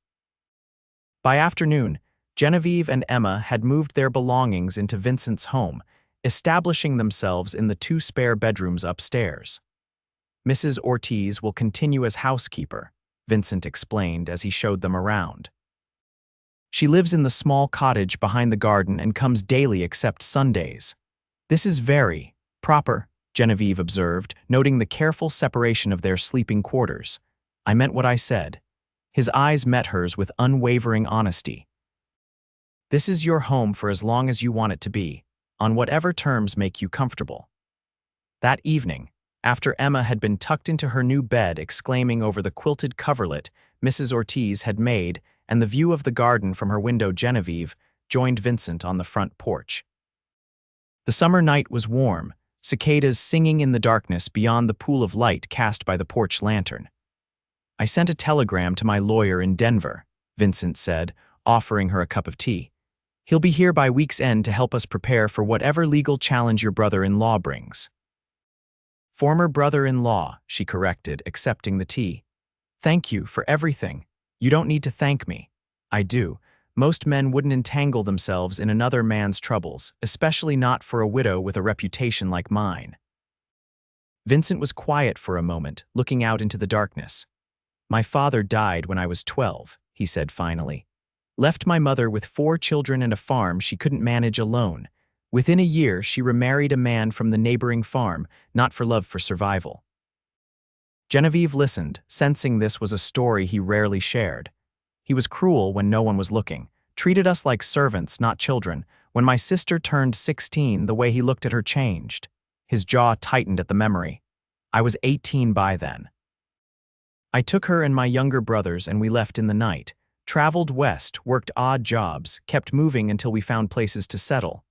By afternoon, Genevieve and Emma had moved their belongings into Vincent's home, establishing themselves in the 2 spare bedrooms upstairs. Mrs. Ortiz will continue as housekeeper, Vincent explained as he showed them around. She lives in the small cottage behind the garden and comes daily except Sundays. This is very proper, Genevieve observed, noting the careful separation of their sleeping quarters. I meant what I said. His eyes met hers with unwavering honesty. This is your home for as long as you want it to be, on whatever terms make you comfortable. That evening, after Emma had been tucked into her new bed exclaiming over the quilted coverlet Mrs. Ortiz had made and the view of the garden from her window, Genevieve joined Vincent on the front porch. The summer night was warm, cicadas singing in the darkness beyond the pool of light cast by the porch lantern. I sent a telegram to my lawyer in Denver, Vincent said, offering her a cup of tea. He'll be here by week's end to help us prepare for whatever legal challenge your brother-in-law brings. Former brother-in-law, she corrected, accepting the tea. Thank you for everything. You don't need to thank me. I do. Most men wouldn't entangle themselves in another man's troubles, especially not for a widow with a reputation like mine. Vincent was quiet for a moment, looking out into the darkness. My father died when I was 12, he said finally. Left my mother with 4 children and a farm she couldn't manage alone. Within a year, she remarried a man from the neighboring farm, not for love, for survival. Genevieve listened, sensing this was a story he rarely shared. He was cruel when no one was looking, treated us like servants, not children. When my sister turned 16, the way he looked at her changed. His jaw tightened at the memory. I was 18 by then. I took her and my younger brothers and we left in the night, traveled west, worked odd jobs, kept moving until we found places to settle.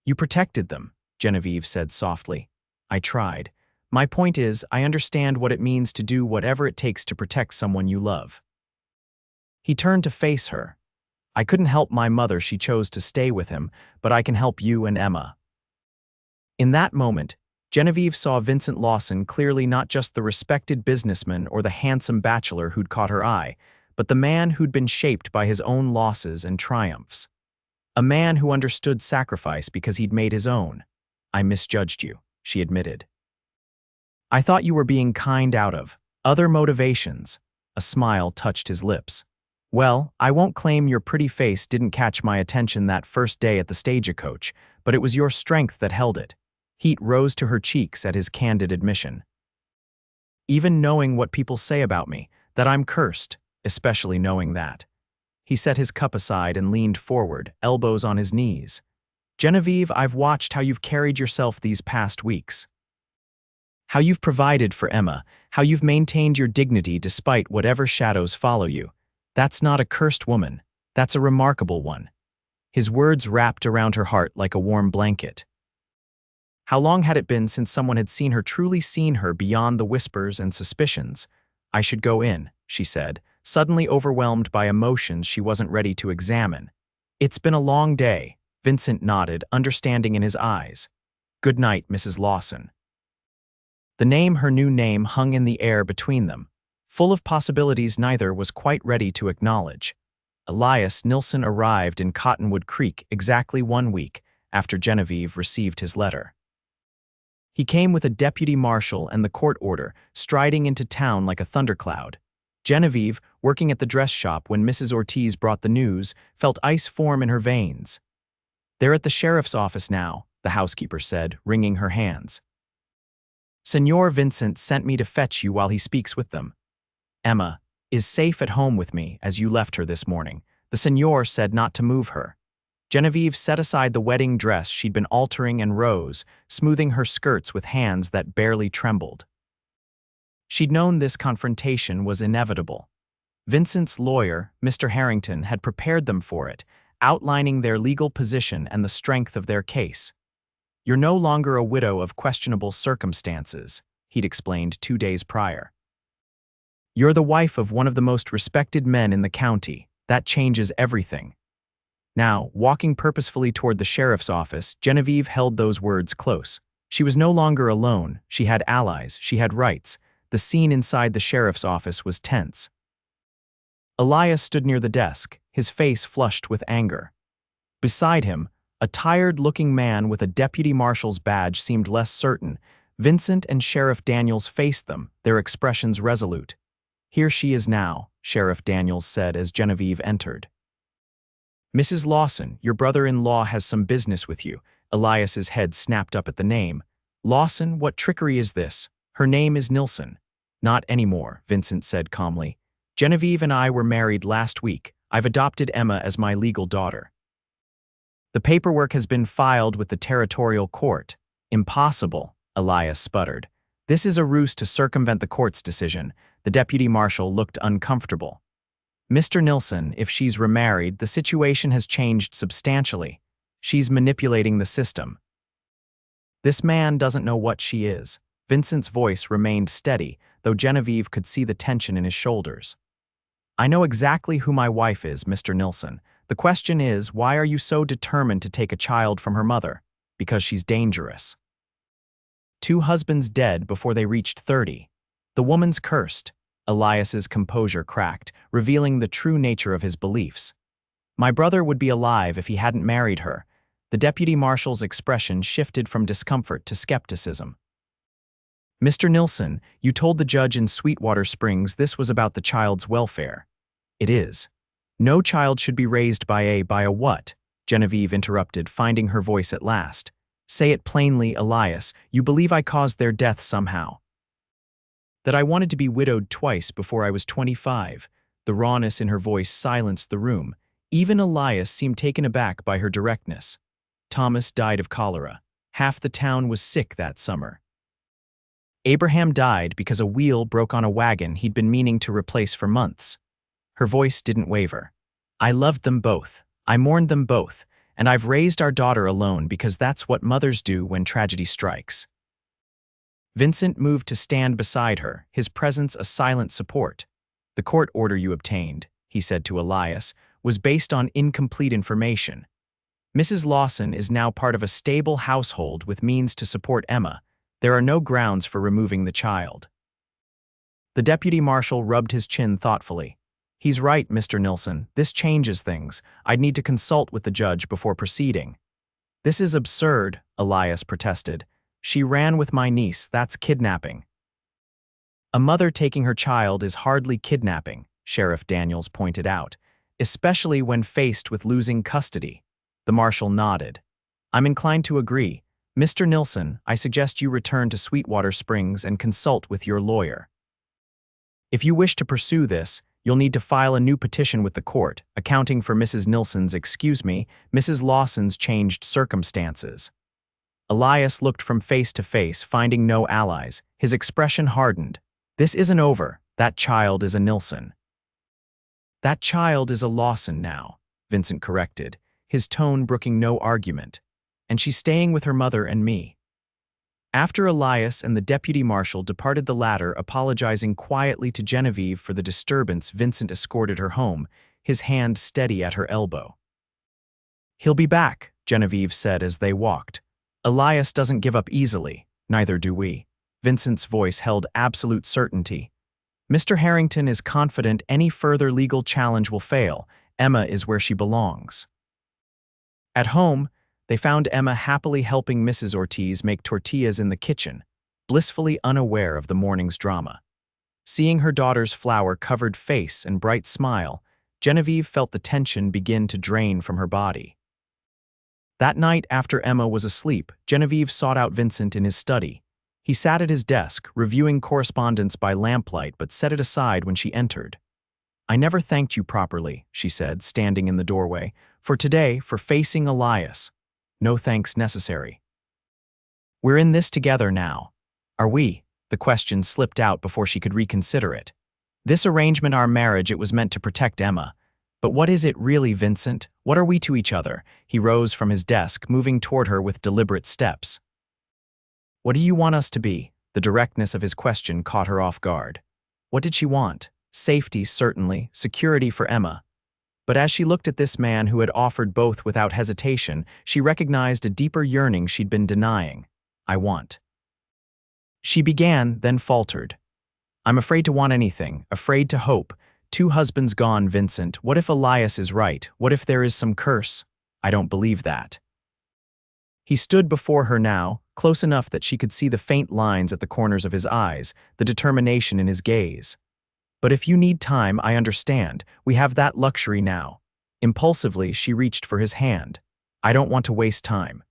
You protected them, Genevieve said softly. I tried. My point is, I understand what it means to do whatever it takes to protect someone you love. He turned to face her. I couldn't help my mother, she chose to stay with him, but I can help you and Emma. In that moment, Genevieve saw Vincent Lawson clearly not just the respected businessman or the handsome bachelor who'd caught her eye, but the man who'd been shaped by his own losses and triumphs. A man who understood sacrifice because he'd made his own. "I misjudged you," she admitted. "I thought you were being kind out of other motivations." A smile touched his lips. "Well, I won't claim your pretty face didn't catch my attention that first day at the Stagecoach, but it was your strength that held it." Heat rose to her cheeks at his candid admission. "Even knowing what people say about me, that I'm cursed, especially knowing that." He set his cup aside and leaned forward, elbows on his knees. "Genevieve, I've watched how you've carried yourself these past weeks. How you've provided for Emma, how you've maintained your dignity despite whatever shadows follow you. That's not a cursed woman, that's a remarkable one." His words wrapped around her heart like a warm blanket. How long had it been since someone had truly seen her beyond the whispers and suspicions? "I should go in," she said, suddenly overwhelmed by emotions she wasn't ready to examine. "It's been a long day," Vincent nodded, understanding in his eyes. "Good night, Mrs. Lawson." Her new name hung in the air between them, full of possibilities neither was quite ready to acknowledge. Elias Nilsson arrived in Cottonwood Creek exactly 1 week after Genevieve received his letter. He came with a deputy marshal and the court order, striding into town like a thundercloud. Genevieve, working at the dress shop when Mrs. Ortiz brought the news, felt ice form in her veins. "They're at the sheriff's office now," the housekeeper said, wringing her hands. "Senor Vincent sent me to fetch you while he speaks with them. Emma is safe at home with me, as you left her this morning. The senor said not to move her." Genevieve set aside the wedding dress she'd been altering and rose, smoothing her skirts with hands that barely trembled. She'd known this confrontation was inevitable. Vincent's lawyer, Mr. Harrington, had prepared them for it, outlining their legal position and the strength of their case. "You're no longer a widow of questionable circumstances," he'd explained 2 days prior. "You're the wife of one of the most respected men in the county. That changes everything." Now, walking purposefully toward the sheriff's office, Genevieve held those words close. She was no longer alone. She had allies. She had rights. The scene inside the sheriff's office was tense. Elias stood near the desk, his face flushed with anger. Beside him, a tired-looking man with a deputy marshal's badge seemed less certain. Vincent and Sheriff Daniels faced them, their expressions resolute. "Here she is now," Sheriff Daniels said as Genevieve entered. "Mrs. Lawson, your brother-in-law has some business with you." Elias's head snapped up at the name. "Lawson, what trickery is this? Her name is Nilsson." "Not anymore," Vincent said calmly. "Genevieve and I were married last week. I've adopted Emma as my legal daughter. The paperwork has been filed with the territorial court." "Impossible," Elias sputtered. "This is a ruse to circumvent the court's decision." The deputy marshal looked uncomfortable. "Mr. Nilsson, if she's remarried, the situation has changed substantially. She's manipulating the system. This man doesn't know what she is." Vincent's voice remained steady, though Genevieve could see the tension in his shoulders. "I know exactly who my wife is, Mr. Nilsson. The question is, why are you so determined to take a child from her mother? Because she's dangerous. 2 husbands dead before they reached 30. The woman's cursed." Elias's composure cracked, revealing the true nature of his beliefs. "My brother would be alive if he hadn't married her." The deputy marshal's expression shifted from discomfort to skepticism. "Mr. Nilsson, you told the judge in Sweetwater Springs this was about the child's welfare." "It is." "No child should be raised by a what?" Genevieve interrupted, finding her voice at last. "Say it plainly, Elias. You believe I caused their death somehow. That I wanted to be widowed twice before I was 25. The rawness in her voice silenced the room. Even Elias seemed taken aback by her directness. "Thomas died of cholera. Half the town was sick that summer. Abraham died because a wheel broke on a wagon he'd been meaning to replace for months." Her voice didn't waver. "I loved them both. I mourned them both. And I've raised our daughter alone because that's what mothers do when tragedy strikes." Vincent moved to stand beside her, his presence a silent support. "The court order you obtained," he said to Elias, "was based on incomplete information. Mrs. Lawson is now part of a stable household with means to support Emma. There are no grounds for removing the child. The deputy marshal rubbed his chin thoughtfully. He's right, Mr. Nilsson. This changes things. I'd need to consult with the judge before proceeding. This is absurd, Elias protested. She ran with my niece. That's kidnapping. A mother taking her child is hardly kidnapping, Sheriff Daniels pointed out, especially when faced with losing custody. The marshal nodded. I'm inclined to agree. Mr. Nilsson, I suggest you return to Sweetwater Springs and consult with your lawyer. If you wish to pursue this, you'll need to file a new petition with the court, accounting for Mrs. Mrs. Lawson's changed circumstances. Elias looked from face to face, finding no allies. His expression hardened. This isn't over. That child is a Nilsson. That child is a Lawson now, Vincent corrected, his tone brooking no argument. And she's staying with her mother and me. After Elias and the deputy marshal departed, the latter apologizing quietly to Genevieve for the disturbance, Vincent escorted her home, his hand steady at her elbow. He'll be back, Genevieve said as they walked. Elias doesn't give up easily, neither do we. Vincent's voice held absolute certainty. Mr. Harrington is confident any further legal challenge will fail. Emma is where she belongs. At home, they found Emma happily helping Mrs. Ortiz make tortillas in the kitchen, blissfully unaware of the morning's drama. Seeing her daughter's flour-covered face and bright smile, Genevieve felt the tension begin to drain from her body. That night, after Emma was asleep, Genevieve sought out Vincent in his study. He sat at his desk, reviewing correspondence by lamplight, but set it aside when she entered. I never thanked you properly, she said, standing in the doorway, for today, for facing Elias. No thanks necessary. We're in this together now. Are we? The question slipped out before she could reconsider it. This arrangement, our marriage, it was meant to protect Emma. But what is it really, Vincent? What are we to each other? He rose from his desk, moving toward her with deliberate steps. What do you want us to be? The directness of his question caught her off guard. What did she want? Safety, certainly, security for Emma. But as she looked at this man who had offered both without hesitation, she recognized a deeper yearning she'd been denying. I want. She began, then faltered. I'm afraid to want anything, afraid to hope. 2 husbands gone, Vincent. What if Elias is right? What if there is some curse? I don't believe that. He stood before her now, close enough that she could see the faint lines at the corners of his eyes, the determination in his gaze. But if you need time, I understand. We have that luxury now. Impulsively, she reached for his hand. I don't want to waste time.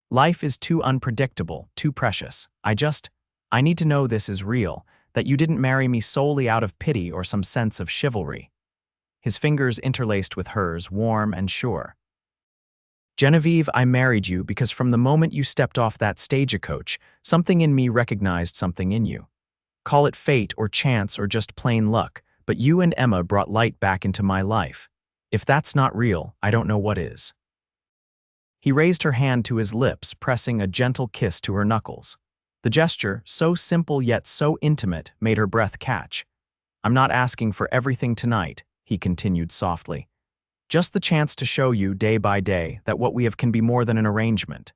Life is too unpredictable, too precious. I need to know this is real, that you didn't marry me solely out of pity or some sense of chivalry. His fingers interlaced with hers, warm and sure. Genevieve, I married you because from the moment you stepped off that stagecoach, something in me recognized something in you. Call it fate or chance or just plain luck, but you and Emma brought light back into my life. If that's not real, I don't know what is. He raised her hand to his lips, pressing a gentle kiss to her knuckles. The gesture, so simple yet so intimate, made her breath catch. I'm not asking for everything tonight, he continued softly. Just the chance to show you day by day that what we have can be more than an arrangement.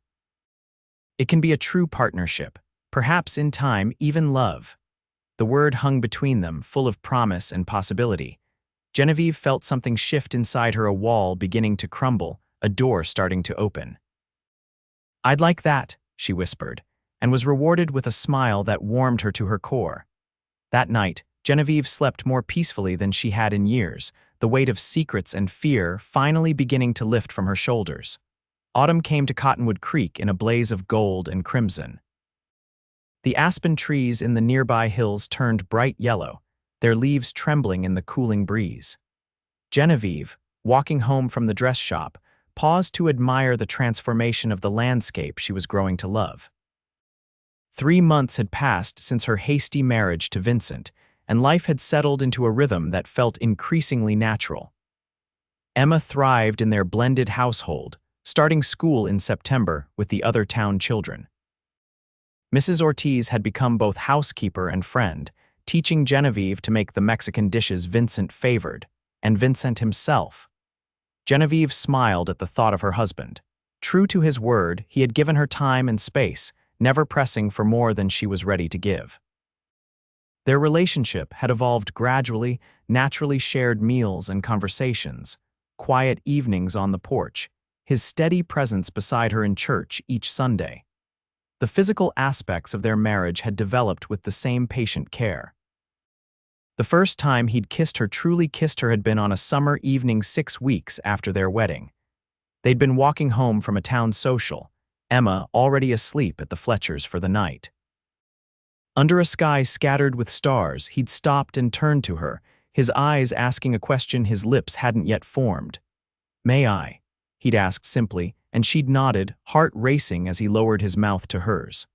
It can be a true partnership, perhaps in time even love. The word hung between them, full of promise and possibility. Genevieve felt something shift inside her, a wall beginning to crumble, a door starting to open. I'd like that, she whispered, and was rewarded with a smile that warmed her to her core. That night, Genevieve slept more peacefully than she had in years, the weight of secrets and fear finally beginning to lift from her shoulders. Autumn came to Cottonwood Creek in a blaze of gold and crimson. The aspen trees in the nearby hills turned bright yellow, their leaves trembling in the cooling breeze. Genevieve, walking home from the dress shop, paused to admire the transformation of the landscape she was growing to love. 3 months had passed since her hasty marriage to Vincent, and life had settled into a rhythm that felt increasingly natural. Emma thrived in their blended household, starting school in September with the other town children. Mrs. Ortiz had become both housekeeper and friend, teaching Genevieve to make the Mexican dishes Vincent favored, and Vincent himself. Genevieve smiled at the thought of her husband. True to his word, he had given her time and space. never pressing for more than she was ready to give. Their relationship had evolved gradually, naturally shared meals and conversations, quiet evenings on the porch, his steady presence beside her in church each Sunday. The physical aspects of their marriage had developed with the same patient care. The first time he'd truly kissed her had been on a summer evening 6 weeks after their wedding. They'd been walking home from a town social, Emma already asleep at the Fletchers for the night. Under a sky scattered with stars, he'd stopped and turned to her, his eyes asking a question his lips hadn't yet formed. "May I?" he'd asked simply, and she'd nodded, heart racing as he lowered his mouth to hers.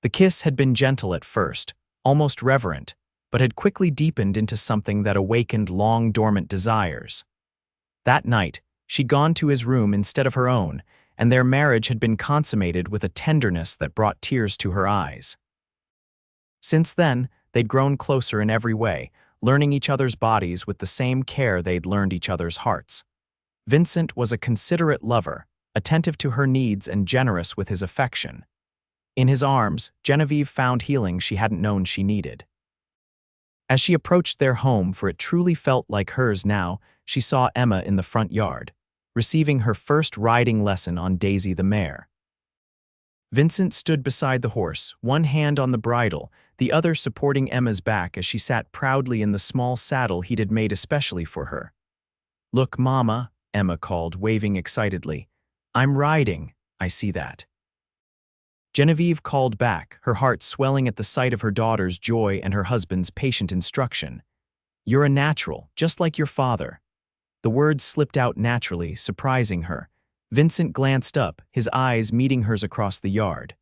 The kiss had been gentle at first, almost reverent, but had quickly deepened into something that awakened long-dormant desires. That night, she'd gone to his room instead of her own, and their marriage had been consummated with a tenderness that brought tears to her eyes. Since then, they'd grown closer in every way, learning each other's bodies with the same care they'd learned each other's hearts. Vincent was a considerate lover, attentive to her needs and generous with his affection. In his arms, Genevieve found healing she hadn't known she needed. As she approached their home, for it truly felt like hers now, she saw Emma in the front yard, receiving her first riding lesson on Daisy the mare. Vincent stood beside the horse, one hand on the bridle, the other supporting Emma's back as she sat proudly in the small saddle he'd had made especially for her. "Look, Mama," Emma called, waving excitedly. "I'm riding, I see that." Genevieve called back, her heart swelling at the sight of her daughter's joy and her husband's patient instruction. "You're a natural, just like your father." The words slipped out naturally, surprising her. Vincent glanced up, his eyes meeting hers across the yard.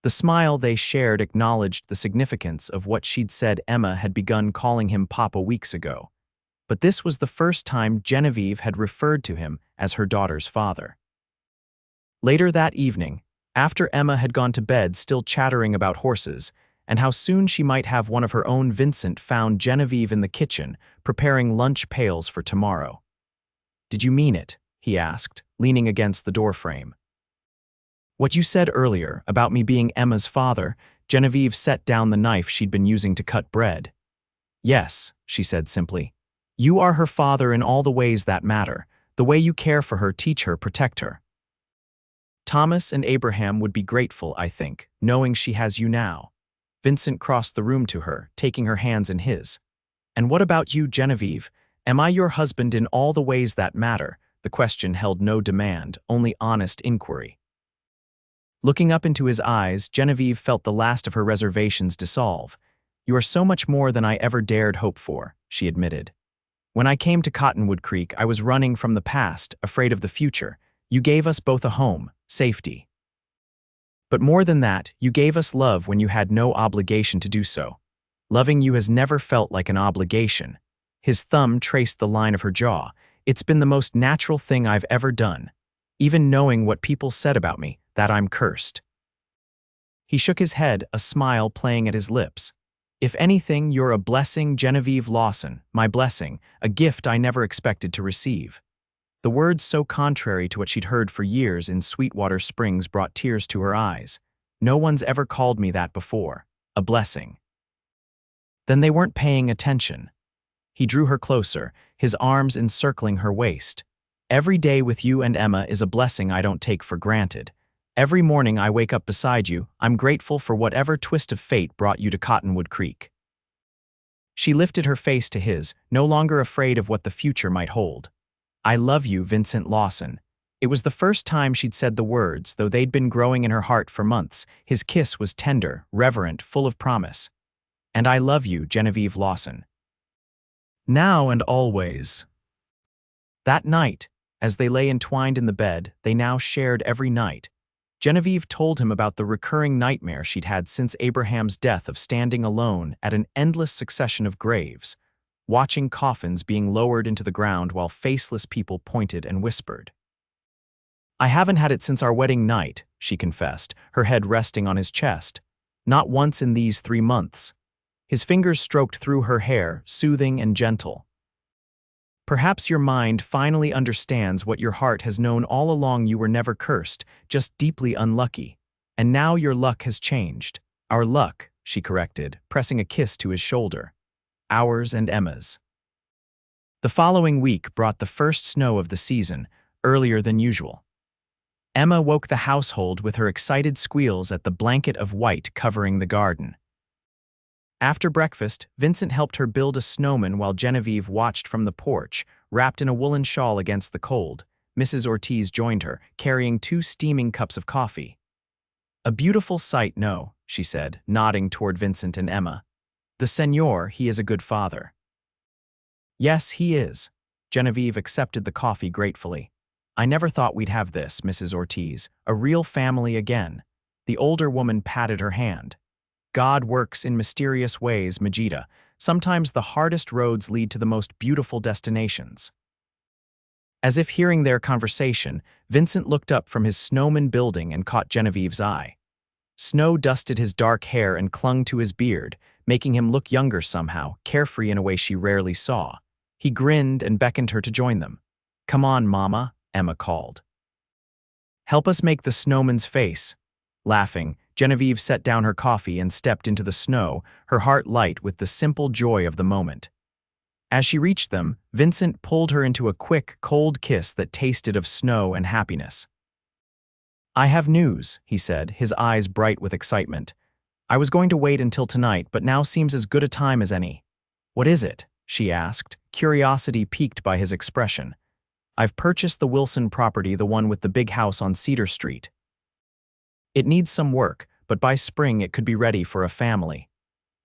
The smile they shared acknowledged the significance of what she'd said. Emma had begun calling him Papa weeks ago, but this was the first time Genevieve had referred to him as her daughter's father. Later that evening, after Emma had gone to bed still chattering about horses and how soon she might have one of her own, Vincent found Genevieve in the kitchen, preparing lunch pails for tomorrow. "Did you mean it?" he asked, leaning against the doorframe. "What you said earlier about me being Emma's father," Genevieve set down the knife she'd been using to cut bread. "Yes," she said simply. "You are her father in all the ways that matter, the way you care for her, teach her, protect her. Thomas and Abraham would be grateful, I think, knowing she has you now." Vincent crossed the room to her, taking her hands in his. "And what about you, Genevieve? Am I your husband in all the ways that matter?" The question held no demand, only honest inquiry. Looking up into his eyes, Genevieve felt the last of her reservations dissolve. "You are so much more than I ever dared hope for," she admitted. "When I came to Cottonwood Creek, I was running from the past, afraid of the future. You gave us both a home, safety. But more than that, you gave us love when you had no obligation to do so. Loving you has never felt like an obligation." His thumb traced the line of her jaw. "It's been the most natural thing I've ever done. Even knowing what people said about me, that I'm cursed." He shook his head, a smile playing at his lips. "If anything, you're a blessing, Genevieve Lawson, my blessing, a gift I never expected to receive." The words, so contrary to what she'd heard for years in Sweetwater Springs, brought tears to her eyes. "No one's ever called me that before. A blessing." Then they weren't paying attention. He drew her closer, his arms encircling her waist. "Every day with you and Emma is a blessing I don't take for granted. Every morning I wake up beside you, I'm grateful for whatever twist of fate brought you to Cottonwood Creek." She lifted her face to his, no longer afraid of what the future might hold. "I love you, Vincent Lawson." It was the first time she'd said the words, though they'd been growing in her heart for months. His kiss was tender, reverent, full of promise. "And I love you, Genevieve Lawson. Now and always." That night, as they lay entwined in the bed they now shared every night, Genevieve told him about the recurring nightmare she'd had since Abraham's death of standing alone at an endless succession of graves, watching coffins being lowered into the ground while faceless people pointed and whispered. "I haven't had it since our wedding night," she confessed, her head resting on his chest. "Not once in these 3 months." His fingers stroked through her hair, soothing and gentle. "Perhaps your mind finally understands what your heart has known all along. You were never cursed, just deeply unlucky." And now your luck has changed. Our luck, she corrected, pressing a kiss to his shoulder. Ours and Emma's. The following week brought the first snow of the season, earlier than usual. Emma woke the household with her excited squeals at the blanket of white covering the garden. After breakfast, Vincent helped her build a snowman while Genevieve watched from the porch, wrapped in a woolen shawl against the cold. Mrs. Ortiz joined her, carrying 2 steaming cups of coffee. A beautiful sight, no, she said, nodding toward Vincent and Emma. The señor, he is a good father. Yes, he is. Genevieve accepted the coffee gratefully. I never thought we'd have this, Mrs. Ortiz, a real family again. The older woman patted her hand. God works in mysterious ways, Majida. Sometimes the hardest roads lead to the most beautiful destinations. As if hearing their conversation, Vincent looked up from his snowman building and caught Genevieve's eye. Snow dusted his dark hair and clung to his beard, making him look younger somehow, carefree in a way she rarely saw. He grinned and beckoned her to join them. Come on, Mama, Emma called. Help us make the snowman's face. Laughing, Genevieve set down her coffee and stepped into the snow, her heart light with the simple joy of the moment. As she reached them, Vincent pulled her into a quick, cold kiss that tasted of snow and happiness. I have news, he said, his eyes bright with excitement. I was going to wait until tonight, but now seems as good a time as any. What is it? She asked, curiosity piqued by his expression. I've purchased the Wilson property, the one with the big house on Cedar Street. It needs some work, but by spring it could be ready for a family.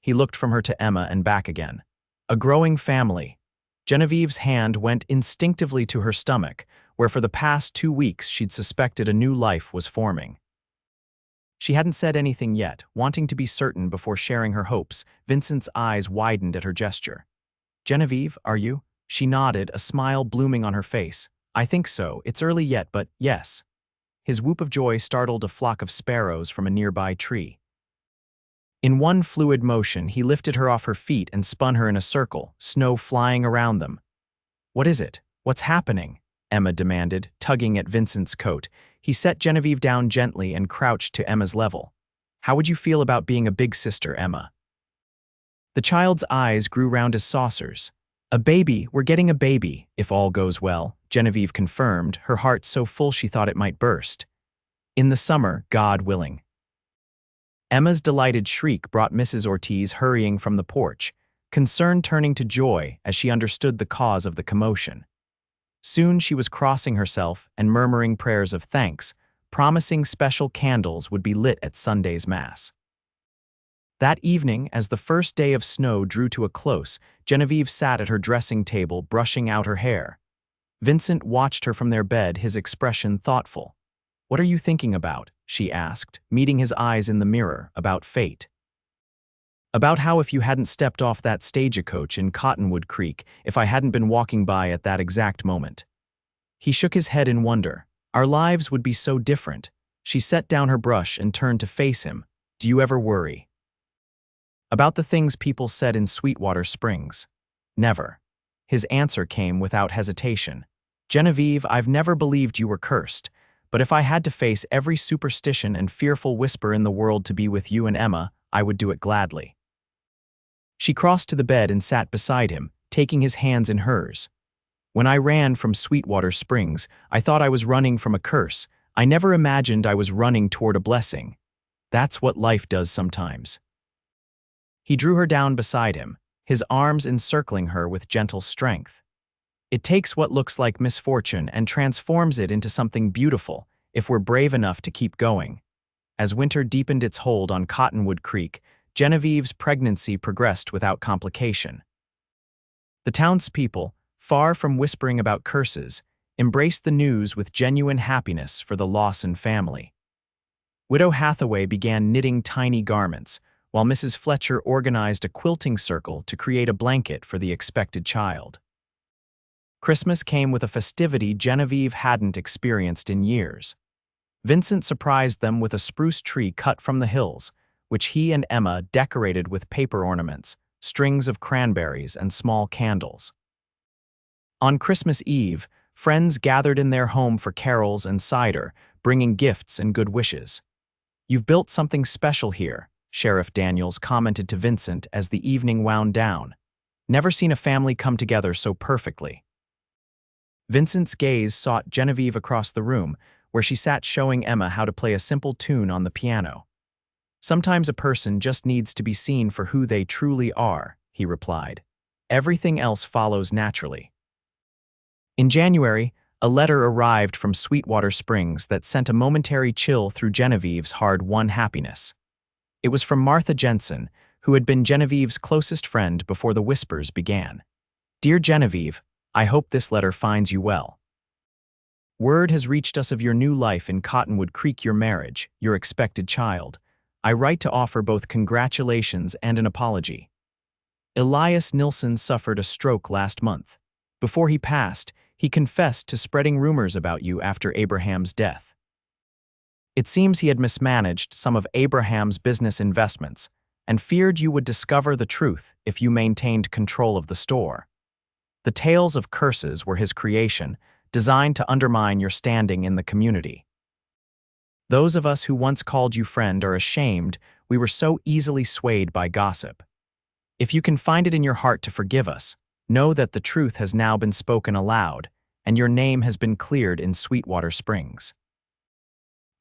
He looked from her to Emma and back again. A growing family. Genevieve's hand went instinctively to her stomach, where for the past 2 weeks she'd suspected a new life was forming. She hadn't said anything yet, wanting to be certain before sharing her hopes. Vincent's eyes widened at her gesture. Genevieve, are you? She nodded, a smile blooming on her face. I think so. It's early yet, but yes. His whoop of joy startled a flock of sparrows from a nearby tree. In one fluid motion, he lifted her off her feet and spun her in a circle, snow flying around them. What is it? What's happening? Emma demanded, tugging at Vincent's coat. He set Genevieve down gently and crouched to Emma's level. How would you feel about being a big sister, Emma? The child's eyes grew round as saucers. A baby, we're getting a baby, if all goes well, Genevieve confirmed, her heart so full she thought it might burst. In the summer, God willing. Emma's delighted shriek brought Mrs. Ortiz hurrying from the porch, concern turning to joy as she understood the cause of the commotion. Soon she was crossing herself and murmuring prayers of thanks, promising special candles would be lit at Sunday's Mass. That evening, as the first day of snow drew to a close, Genevieve sat at her dressing table brushing out her hair. Vincent watched her from their bed, his expression thoughtful. What are you thinking about? She asked, meeting his eyes in the mirror, about fate. About how if you hadn't stepped off that stagecoach in Cottonwood Creek, if I hadn't been walking by at that exact moment. He shook his head in wonder. Our lives would be so different. She set down her brush and turned to face him. Do you ever worry about the things people said in Sweetwater Springs? Never. His answer came without hesitation. Genevieve, I've never believed you were cursed, but if I had to face every superstition and fearful whisper in the world to be with you and Emma, I would do it gladly. She crossed to the bed and sat beside him, taking his hands in hers. When I ran from Sweetwater Springs, I thought I was running from a curse. I never imagined I was running toward a blessing. That's what life does sometimes. He drew her down beside him, his arms encircling her with gentle strength. It takes what looks like misfortune and transforms it into something beautiful, if we're brave enough to keep going. As winter deepened its hold on Cottonwood Creek, Genevieve's pregnancy progressed without complication. The townspeople, far from whispering about curses, embraced the news with genuine happiness for the Lawson family. Widow Hathaway began knitting tiny garments, while Mrs. Fletcher organized a quilting circle to create a blanket for the expected child. Christmas came with a festivity Genevieve hadn't experienced in years. Vincent surprised them with a spruce tree cut from the hills, which he and Emma decorated with paper ornaments, strings of cranberries, and small candles. On Christmas Eve, friends gathered in their home for carols and cider, bringing gifts and good wishes. "You've built something special here," Sheriff Daniels commented to Vincent as the evening wound down. "Never seen a family come together so perfectly." Vincent's gaze sought Genevieve across the room, where she sat showing Emma how to play a simple tune on the piano. "Sometimes a person just needs to be seen for who they truly are," he replied. "Everything else follows naturally." In January, a letter arrived from Sweetwater Springs that sent a momentary chill through Genevieve's hard-won happiness. It was from Martha Jensen, who had been Genevieve's closest friend before the whispers began. "Dear Genevieve, I hope this letter finds you well. Word has reached us of your new life in Cottonwood Creek, your marriage, your expected child. I write to offer both congratulations and an apology. Elias Nilsson suffered a stroke last month. Before he passed, he confessed to spreading rumors about you after Abraham's death. It seems he had mismanaged some of Abraham's business investments and feared you would discover the truth if you maintained control of the store. The tales of curses were his creation, designed to undermine your standing in the community. Those of us who once called you friend are ashamed we were so easily swayed by gossip. If you can find it in your heart to forgive us, know that the truth has now been spoken aloud, and your name has been cleared in Sweetwater Springs.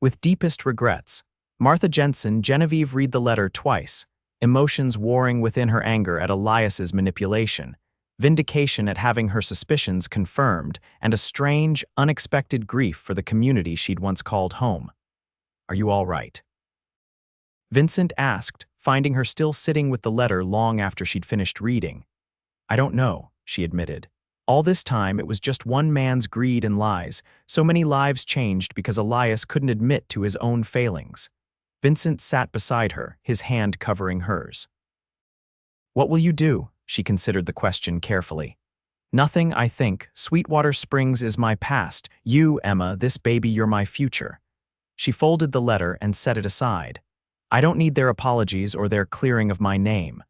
With deepest regrets, Martha Jensen." Genevieve read the letter twice, emotions warring within her anger at Elias's manipulation, vindication at having her suspicions confirmed, and a strange, unexpected grief for the community she'd once called home. "Are you all right?" Vincent asked, finding her still sitting with the letter long after she'd finished reading. "I don't know," she admitted. "All this time it was just one man's greed and lies. So many lives changed because Elias couldn't admit to his own failings." Vincent sat beside her, his hand covering hers. "What will you do?" She considered the question carefully. "Nothing, I think. Sweetwater Springs is my past. You, Emma, this baby, you're my future." She folded the letter and set it aside. "I don't need their apologies or their clearing of my name.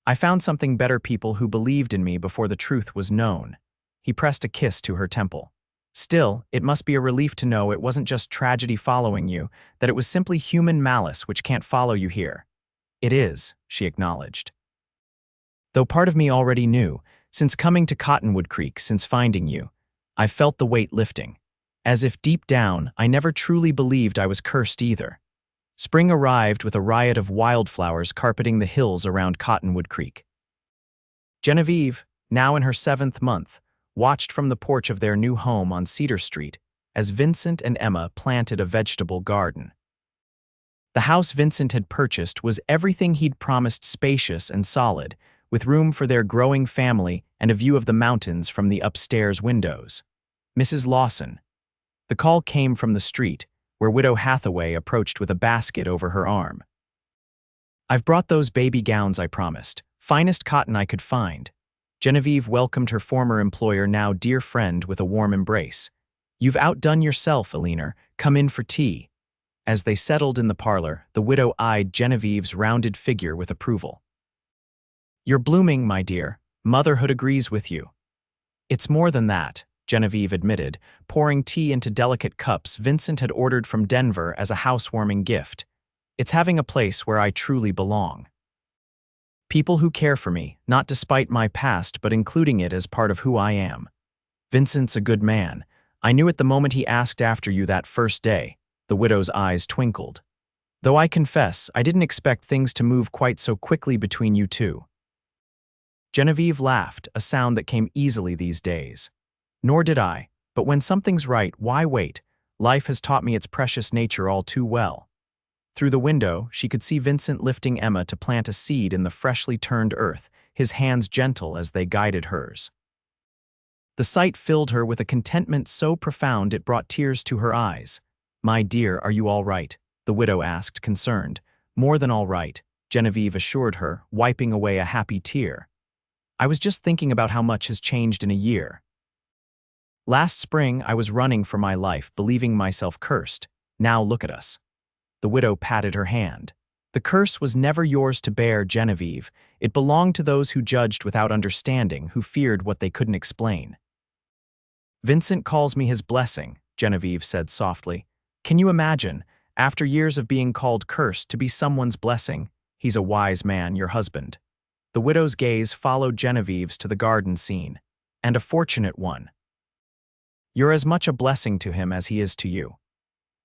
I found something better, people who believed in me before the truth was known." He pressed a kiss to her temple. "Still, it must be a relief to know it wasn't just tragedy following you, that it was simply human malice which can't follow you here." "It is," she acknowledged. "Though part of me already knew, since coming to Cottonwood Creek, since finding you, I've felt the weight lifting. As if deep down, I never truly believed I was cursed either." Spring arrived with a riot of wildflowers carpeting the hills around Cottonwood Creek. Genevieve, now in her 7th month, watched from the porch of their new home on Cedar Street as Vincent and Emma planted a vegetable garden. The house Vincent had purchased was everything he'd promised: spacious and solid, with room for their growing family and a view of the mountains from the upstairs windows. "Mrs. Lawson." The call came from the street, where Widow Hathaway approached with a basket over her arm. "I've brought those baby gowns I promised. Finest cotton I could find." Genevieve welcomed her former employer, now dear friend, with a warm embrace. "You've outdone yourself, Alina. Come in for tea." As they settled in the parlor, the widow eyed Genevieve's rounded figure with approval. "You're blooming, my dear. Motherhood agrees with you." "It's more than that," Genevieve admitted, pouring tea into delicate cups Vincent had ordered from Denver as a housewarming gift. "It's having a place where I truly belong. People who care for me, not despite my past but including it as part of who I am. Vincent's a good man. I knew it the moment he asked after you that first day." The widow's eyes twinkled. "Though I confess, I didn't expect things to move quite so quickly between you two." Genevieve laughed, a sound that came easily these days. "Nor did I, but when something's right, why wait? Life has taught me its precious nature all too well." Through the window, she could see Vincent lifting Emma to plant a seed in the freshly turned earth, his hands gentle as they guided hers. The sight filled her with a contentment so profound it brought tears to her eyes. "My dear, are you all right?" the widow asked, concerned. "More than all right," Genevieve assured her, wiping away a happy tear. "I was just thinking about how much has changed in a year. Last spring, I was running for my life, believing myself cursed. Now look at us." The widow patted her hand. "The curse was never yours to bear, Genevieve. It belonged to those who judged without understanding, who feared what they couldn't explain." "Vincent calls me his blessing," Genevieve said softly. "Can you imagine? After years of being called cursed to be someone's blessing, he's a wise man, your husband. The widow's gaze followed Genevieve's to the garden scene. And a fortunate one. You're as much a blessing to him as he is to you.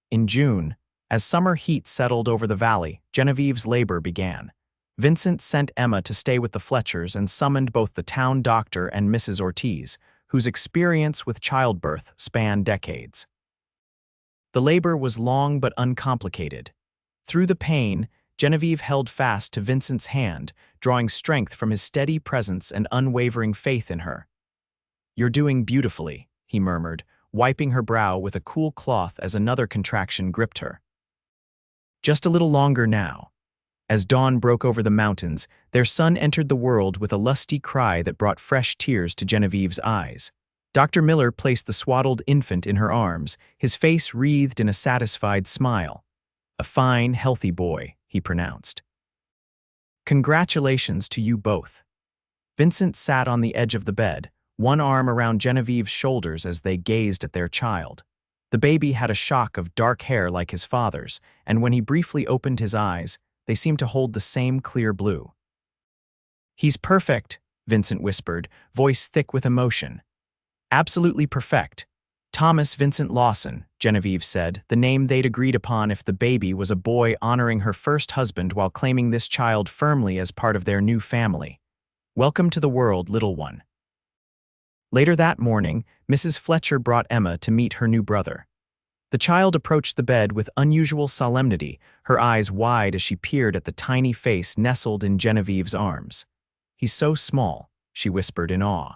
In June, as summer heat settled over the valley, Genevieve's labor began. Vincent sent Emma to stay with the Fletchers and summoned both the town doctor and Mrs. Ortiz, whose experience with childbirth spanned decades. The labor was long but uncomplicated. Through the pain, Genevieve held fast to Vincent's hand, drawing strength from his steady presence and unwavering faith in her. "You're doing beautifully," he murmured, wiping her brow with a cool cloth as another contraction gripped her. Just a little longer now. As dawn broke over the mountains, their son entered the world with a lusty cry that brought fresh tears to Genevieve's eyes. Dr. Miller placed the swaddled infant in her arms, his face wreathed in a satisfied smile. "A fine, healthy boy," he pronounced. "Congratulations to you both." Vincent sat on the edge of the bed, one arm around Genevieve's shoulders as they gazed at their child. The baby had a shock of dark hair like his father's, and when he briefly opened his eyes, they seemed to hold the same clear blue. "He's perfect," Vincent whispered, voice thick with emotion. "Absolutely perfect. Thomas Vincent Lawson," Genevieve said, the name they'd agreed upon if the baby was a boy, honoring her first husband while claiming this child firmly as part of their new family. "Welcome to the world, little one." Later that morning, Mrs. Fletcher brought Emma to meet her new brother. The child approached the bed with unusual solemnity, her eyes wide as she peered at the tiny face nestled in Genevieve's arms. "He's so small," she whispered in awe.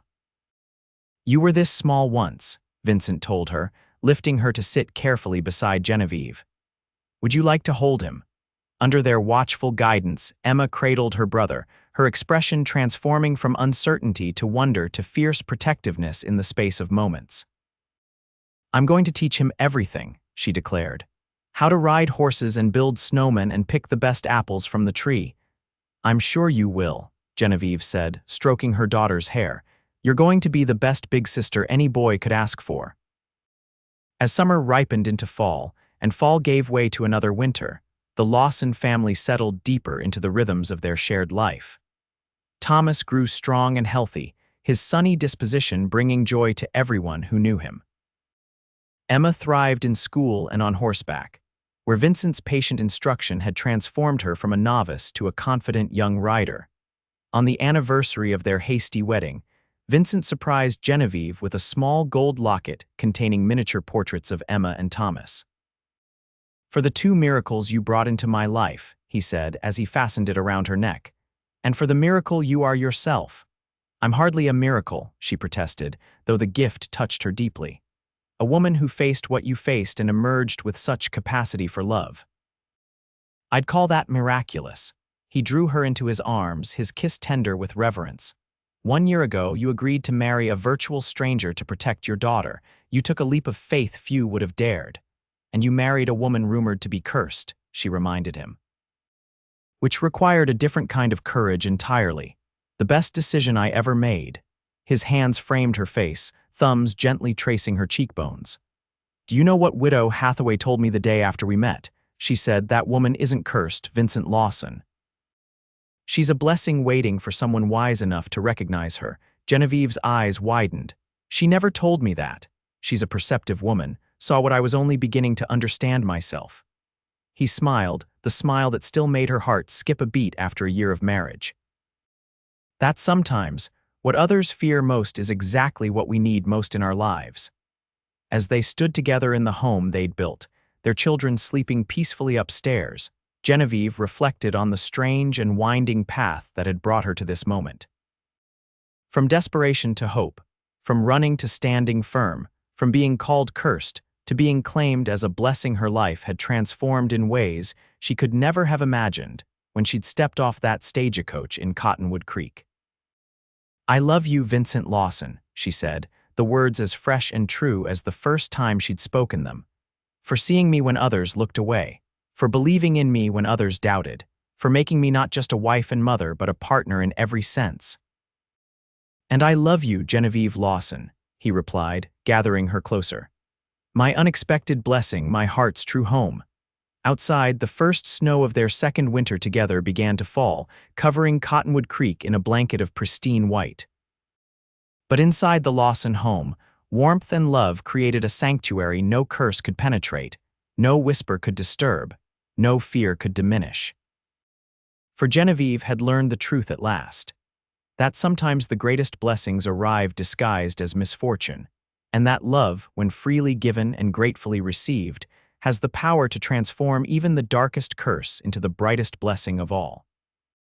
"You were this small once," Vincent told her, lifting her to sit carefully beside Genevieve. "Would you like to hold him?" Under their watchful guidance, Emma cradled her brother, her expression transforming from uncertainty to wonder to fierce protectiveness in the space of moments. "I'm going to teach him everything," she declared. "How to ride horses and build snowmen and pick the best apples from the tree." "I'm sure you will," Genevieve said, stroking her daughter's hair. "You're going to be the best big sister any boy could ask for." As summer ripened into fall, and fall gave way to another winter, the Lawson family settled deeper into the rhythms of their shared life. Thomas grew strong and healthy, his sunny disposition bringing joy to everyone who knew him. Emma thrived in school and on horseback, where Vincent's patient instruction had transformed her from a novice to a confident young rider. On the anniversary of their hasty wedding, Vincent surprised Genevieve with a small gold locket containing miniature portraits of Emma and Thomas. "For the two miracles you brought into my life," he said as he fastened it around her neck, "and for the miracle you are yourself." "I'm hardly a miracle," she protested, though the gift touched her deeply. "A woman who faced what you faced and emerged with such capacity for love." "I'd call that miraculous." He drew her into his arms, his kiss tender with reverence. "1 year ago, you agreed to marry a virtual stranger to protect your daughter. You took a leap of faith few would have dared. And you married a woman rumored to be cursed," she reminded him. "Which required a different kind of courage entirely. The best decision I ever made." His hands framed her face, thumbs gently tracing her cheekbones. "Do you know what Widow Hathaway told me the day after we met?" She said, "That woman isn't cursed, Vincent Lawson. She's a blessing waiting for someone wise enough to recognize her." Genevieve's eyes widened. "She never told me that. She's a perceptive woman, saw what I was only beginning to understand myself." He smiled, the smile that still made her heart skip a beat after a year of marriage. "That sometimes, what others fear most is exactly what we need most in our lives." As they stood together in the home they'd built, their children sleeping peacefully upstairs, Genevieve reflected on the strange and winding path that had brought her to this moment. From desperation to hope, from running to standing firm, from being called cursed to being claimed as a blessing, her life had transformed in ways she could never have imagined when she'd stepped off that stagecoach in Cottonwood Creek. "I love you, Vincent Lawson," she said, the words as fresh and true as the first time she'd spoken them. "For seeing me when others looked away, for believing in me when others doubted, for making me not just a wife and mother but a partner in every sense." "And I love you, Genevieve Lawson," he replied, gathering her closer. "My unexpected blessing, my heart's true home. Outside, the first snow of their second winter together began to fall, covering Cottonwood Creek in a blanket of pristine white. But inside the Lawson home, warmth and love created a sanctuary no curse could penetrate, no whisper could disturb, no fear could diminish. For Genevieve had learned the truth at last, that sometimes the greatest blessings arrive disguised as misfortune, and that love, when freely given and gratefully received, has the power to transform even the darkest curse into the brightest blessing of all.